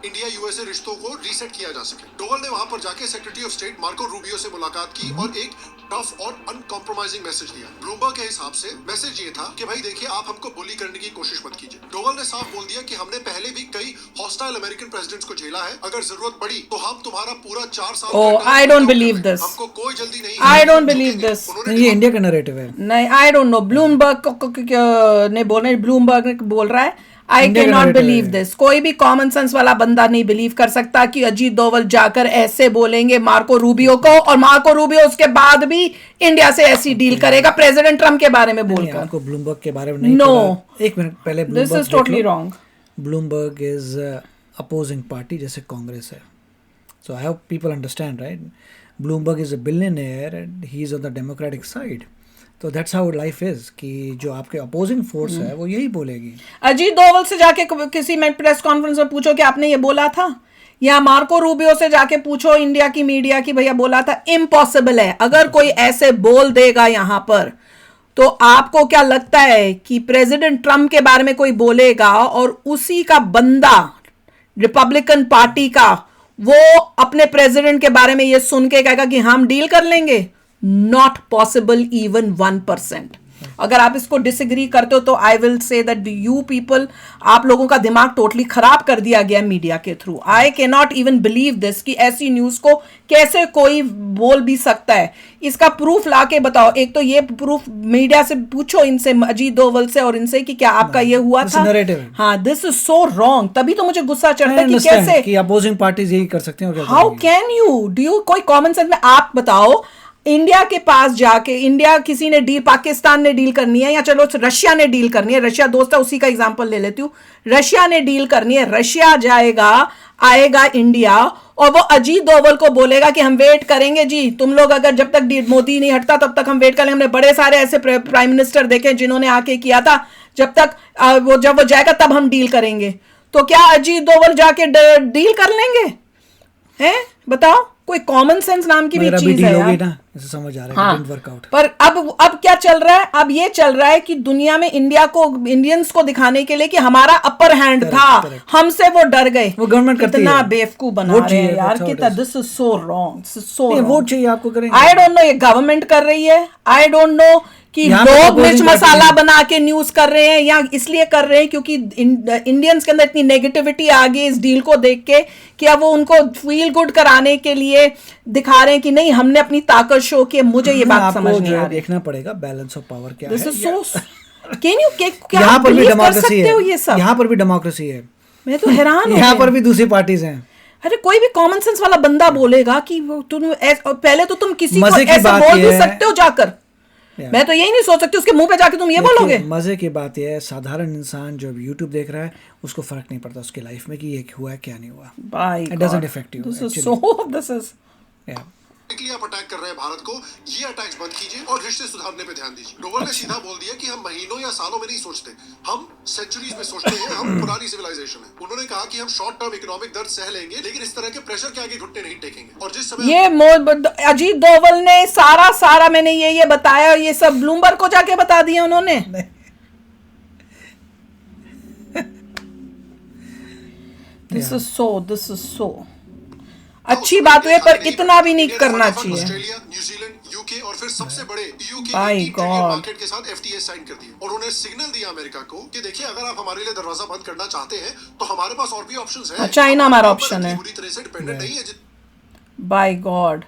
इंडिया यूएसए रिश्तों को रीसेट किया जा सके। डोवल ने वहां पर जाके secretary of state Marco Rubio से मुलाकात की और एक टफ और अनकॉम्प्रोमाइजिंग मैसेज दिया। ब्लूमबर्ग के हिसाब से मैसेज ये था कि भाई देखिए, आप हमको बुली करने की कोशिश मत कीजिए। डोवल ने साफ बोल दिया कि हमने पहले भी कई हॉस्टाइल अमेरिकन प्रेसिडेंट्स को झेला है, अगर जरूरत पड़ी तो हम तुम्हारा पूरा 4 साल Oh, I don't believe this. हमको कोई जल्दी नहीं, I don't believe this. ये इंडिया का नैरेटिव है। नहीं, आई डोंट नो। ब्लूमबर्ग ने बोल रहा है, आई इंडिया कैन का नॉट narrative बिलीव है। दिस। कोई भी कॉमन सेंस वाला बंदा नहीं बिलीव कर सकता कि अजीत डोवल जाकर ऐसे बोलेंगे मार्को रूबियो को, और मार्को रूबियो उसके बाद भी इंडिया से ऐसी डील करेगा प्रेसिडेंट ट्रम्प के बारे में नहीं, बोलकर। आपको ब्लूमबर्ग के बारे में नहीं No. पता। एक मिनट पहले this is totally wrong. Bloomberg is opposing party जैसे कांग्रेस है। So I hope people understand, right? Bloomberg is a billionaire and he is on the Democratic side. तो दैट्स हाउ लाइफ इज कि जो आपके opposing force है वो यही बोलेगी। अजीत डोवल से जाके किसी में प्रेस कॉन्फ्रेंस में पूछो कि आपने ये बोला था, या मार्को रूबियो से जाके पूछो इंडिया की मीडिया की भैया बोला था। इम्पॉसिबल है। अगर कोई ऐसे बोल देगा यहां पर, तो आपको क्या लगता है कि प्रेसिडेंट ट्रम्प के बारे में कोई बोलेगा और उसी का बंदा रिपब्लिकन पार्टी का वो अपने प्रेसिडेंट के बारे में ये सुन के कहेगा कि हम डील कर लेंगे? Not possible even 1%। अगर आप इसको डिसएग्री करते हो तो I will say that you people, आप लोगों का दिमाग टोटली खराब कर दिया गया मीडिया के through. I can not even believe this कि ऐसी न्यूज को कैसे कोई बोल भी सकता है। इसका प्रूफ लाके बताओ। एक तो ये प्रूफ मीडिया से पूछो, इनसे, अजीत डोवल से और इनसे, कि क्या आपका ये हुआ था? हाँ, दिस इज सो रॉन्ग। तभी तो मुझे गुस्सा चढ़ता है कि कैसे कि अपोजिंग पार्टीज यही कर सकते हैं। How can you do you कोई कॉमन सेंस में आप बताओ। इंडिया के पास जाके, इंडिया किसी ने डील, पाकिस्तान ने डील करनी है, या चलो रशिया ने डील करनी है, रशिया दोस्त है उसी का एग्जांपल ले लेती हूँ। रशिया ने डील करनी है, रशिया जाएगा, आएगा इंडिया, और वो अजीत डोवल को बोलेगा कि हम वेट करेंगे जी, तुम लोग अगर जब तक मोदी नहीं हटता तब तक हम वेट करेंगे। हमने बड़े सारे ऐसे प्राइम मिनिस्टर देखे जिन्होंने आके किया था, जब तक जब वो जाएगा तब हम डील करेंगे। तो क्या अजीत डोवल जाके डील कर लेंगे? हैं, बताओ। कोई कॉमन सेंस नाम की भी चीज है यार। ना, इसे समझ आ रहा है। हाँ, didn't work out। पर अब क्या चल रहा है? अब ये चल रहा है कि दुनिया में इंडियंस को दिखाने के लिए कि हमारा अपर हैंड था, हमसे वो डर गए। वो गवर्नमेंट करती है। कितना बेवकूफ बना रहे हैं यार, कितना। This is so wrong, so vote चाहिए आपको, करेंगे। आई डोंट नो ये गवर्नमेंट कर रही है, आई डोंट नो कि लोग मिर्च मसाला बना के न्यूज कर रहे हैं, या इसलिए कर रहे हैं क्योंकि इंडियंस के अंदर इतनी नेगेटिविटी आ गई इस डील को देख के कि अब वो उनको फील गुड कराने के लिए दिखा रहे हैं कि नहीं, हमने अपनी ताकत शो की। मुझे ये बात समझ नहीं आ रही। देखना पड़ेगा बैलेंस ऑफ पावर क्या है। This is so can you क्या यहाँ पर भी कर डेमोक्रेसी सकते हो ये है। सब? यहाँ पर भी डेमोक्रेसी है। मैं तो हैरान हूँ। यहाँ पर भी दूसरी पार्टीज हैं। अरे कोई भी कॉमन सेंस वाला बंदा बोलेगा कि तुम पहले तो तुम किसी को मजे की ऐसे बात बोल ये भी है- सकते हो जाकर। मैं तो यही नहीं सोच सकती उसके मुंह पे जाके तुम ये बोलोगे। मजे की बात यह है, साधारण इंसान जो यूट्यूब देख रहा है उसको फर्क नहीं पड़ता उसकी लाइफ में कि ये हुआ है क्या नहीं हुआ। By It doesn't God. affect you, This is actually. so. This is. Yeah. के लिए आप अटैक कर रहे हैं भारत को, ये अटैक्स बंद कीजिए और रिश्ते सुधारने पे ध्यान दीजिए। डोवल ने सीधा बोल दिया कि हम महीनों या सालों में नहीं सोचते, हम सेंचुरीज में सोचते हैं, हम पुरानी सिविलाइजेशन है। उन्होंने कहा कि हम शॉर्ट टर्म इकोनॉमिक दर्द सह लेंगे, लेकिन इस तरह के प्रेशर के आगे घुटने नहीं टेकेंगे। और जिस समय ये अजीत डोवल ने सारा मैंने ये बताया, ये सब ब्लूमबर्ग को जाके बता दिया उन्होंने। दिस इज सो अच्छी बात हुई, पर इतना भी नहीं करना चाहिए। ऑस्ट्रेलिया, न्यूजीलैंड, यूके और फिर सबसे बड़े यूके My God. मार्केट के साथ एफटीए साइन कर दिए। और उन्होंने सिग्नल दिया अमेरिका को कि देखिए, अगर आप हमारे लिए दरवाजा बंद करना चाहते हैं तो हमारे पास और भी ऑप्शंस हैं। चाइना हमारा ऑप्शन है। पूरी तरह से डिपेंडेंट नहीं है। बाय गॉड,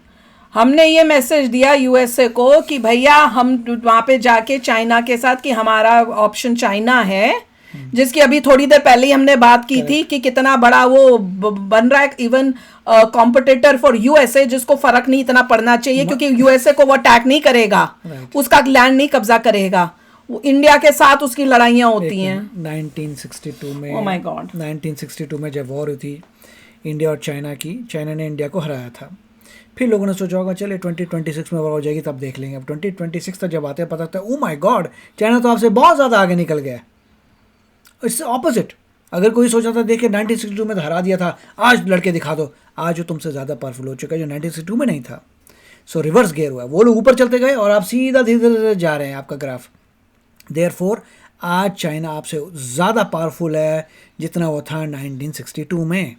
हमने ये मैसेज दिया यूएसए को कि भैया हम वहां पे जाके चाइना के साथ, कि हमारा ऑप्शन चाइना है, जिसकी अभी थोड़ी देर पहले ही हमने बात की थी कि कितना बड़ा वो बन रहा है, इवन कॉम्पिटिटर फॉर यूएसए, जिसको फर्क नहीं इतना पड़ना चाहिए क्योंकि यूएसए को वो अटैक नहीं करेगा, उसका लैंड नहीं कब्जा करेगा। वो इंडिया के साथ उसकी लड़ाइयाँ होती हैं। 1962 में, Oh my God. 1962 में जब वॉर हुई थी इंडिया और चाइना की, चाइना ने इंडिया को हराया था। फिर लोगों ने सोचा होगा चलिए 2026 में वॉर हो जाएगी तब देख लेंगे। अब 2026 तक जब आते हैं पता चलता है, ओ माय गॉड, चाइना तो आपसे बहुत ज़्यादा आगे निकल गया। It's opposite. अगर कोई सोचा था देखिए 1962 में हरा दिया था, आज लड़के दिखा दो, आज वो तुमसे ज़्यादा पावरफुल हो चुका है जो 1962 में नहीं था। सो रिवर्स गियर हुआ, वो लोग ऊपर चलते गए और आप सीधा धीरे धीरे जा रहे हैं आपका ग्राफ। देयरफॉर आज चाइना आपसे ज़्यादा पावरफुल है जितना वो था 1962 में।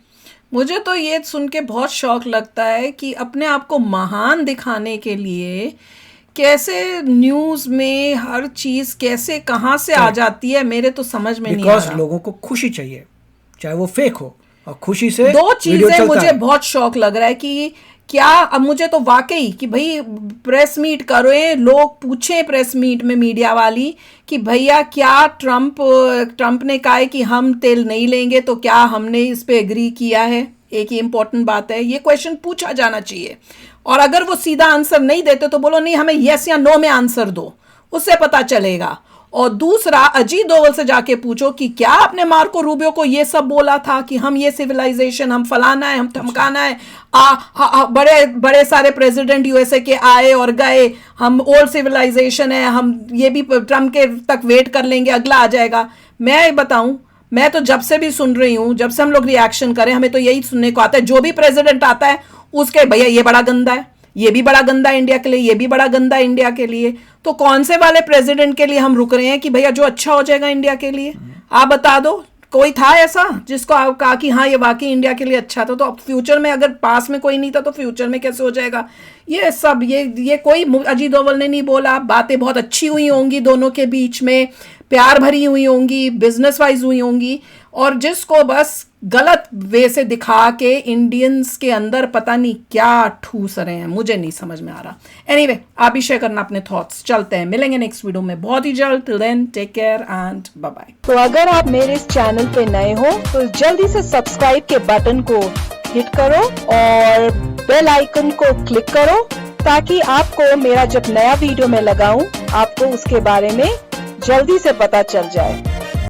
मुझे तो ये सुन के बहुत शौक लगता है कि अपने आप को महान दिखाने के लिए कैसे न्यूज़ में हर चीज़ कैसे कहाँ से आ जाती है, मेरे तो समझ में नहीं आ बिकॉज रहा। लोगों को खुशी चाहिए, चाहे वो फेक हो, और खुशी से दो वीडियो चीजें चलता मुझे है। बहुत शौक लग रहा है कि क्या अब मुझे तो वाकई कि भाई प्रेस मीट करें, लोग पूछें प्रेस मीट में मीडिया वाली कि भैया क्या ट्रम्प ने कहा है कि हम तेल नहीं लेंगे, तो क्या हमने इस पे एग्री किया है? एक ही इंपॉर्टेंट बात है, ये क्वेश्चन पूछा जाना चाहिए। और अगर वो सीधा आंसर नहीं देते तो बोलो नहीं, हमें यस या नो में आंसर दो, उससे पता चलेगा। और दूसरा, अजीत डोवल से जाके पूछो कि क्या आपने मार्को रूबियो को ये सब बोला था कि हम ये सिविलाइजेशन, हम फलाना है, हम धमकाना है, बड़े बड़े सारे प्रेसिडेंट यूएसए के आए और गए, हम ओल्ड सिविलाइजेशन है, हम ये भी ट्रम्प के तक वेट कर लेंगे, अगला आ जाएगा। मैं बताऊं, मैं तो जब से भी सुन रही हूं, जब से हम लोग रिएक्शन करें, हमें तो यही सुनने को आता है, जो भी प्रेसिडेंट आता है उसके भैया ये बड़ा गंदा है, ये भी बड़ा गंदा है इंडिया के लिए, ये भी बड़ा गंदा है इंडिया के लिए। तो कौन से वाले प्रेसिडेंट के लिए हम रुक रहे हैं कि भैया जो अच्छा हो जाएगा इंडिया के लिए? आप बता दो, कोई था ऐसा जिसको आप कहा कि हाँ ये वाकई इंडिया के लिए अच्छा था? तो अब फ्यूचर में अगर पास में कोई नहीं था तो फ्यूचर में कैसे हो जाएगा? ये सब ये कोई अजीत डोवल ने नहीं बोला। बातें बहुत अच्छी हुई होंगी दोनों के बीच में, प्यार भरी हुई होंगी, बिजनेस वाइज हुई होंगी, और जिसको बस गलत वे से दिखा के इंडियंस के अंदर पता नहीं क्या ठूस रहे हैं, मुझे नहीं समझ में आ रहा। एनीवे, आप भी शेयर करना अपने थॉट्स। चलते हैं, मिलेंगे नेक्स्ट वीडियो में बहुत ही जल्द। Till then take care and bye bye. तो अगर आप मेरे इस चैनल पे नए हो तो जल्दी से सब्सक्राइब के बटन को हिट करो और बेल आइकन को क्लिक करो, ताकि आपको मेरा जब नया वीडियो मैं लगाऊं आपको उसके बारे में जल्दी से पता चल जाए।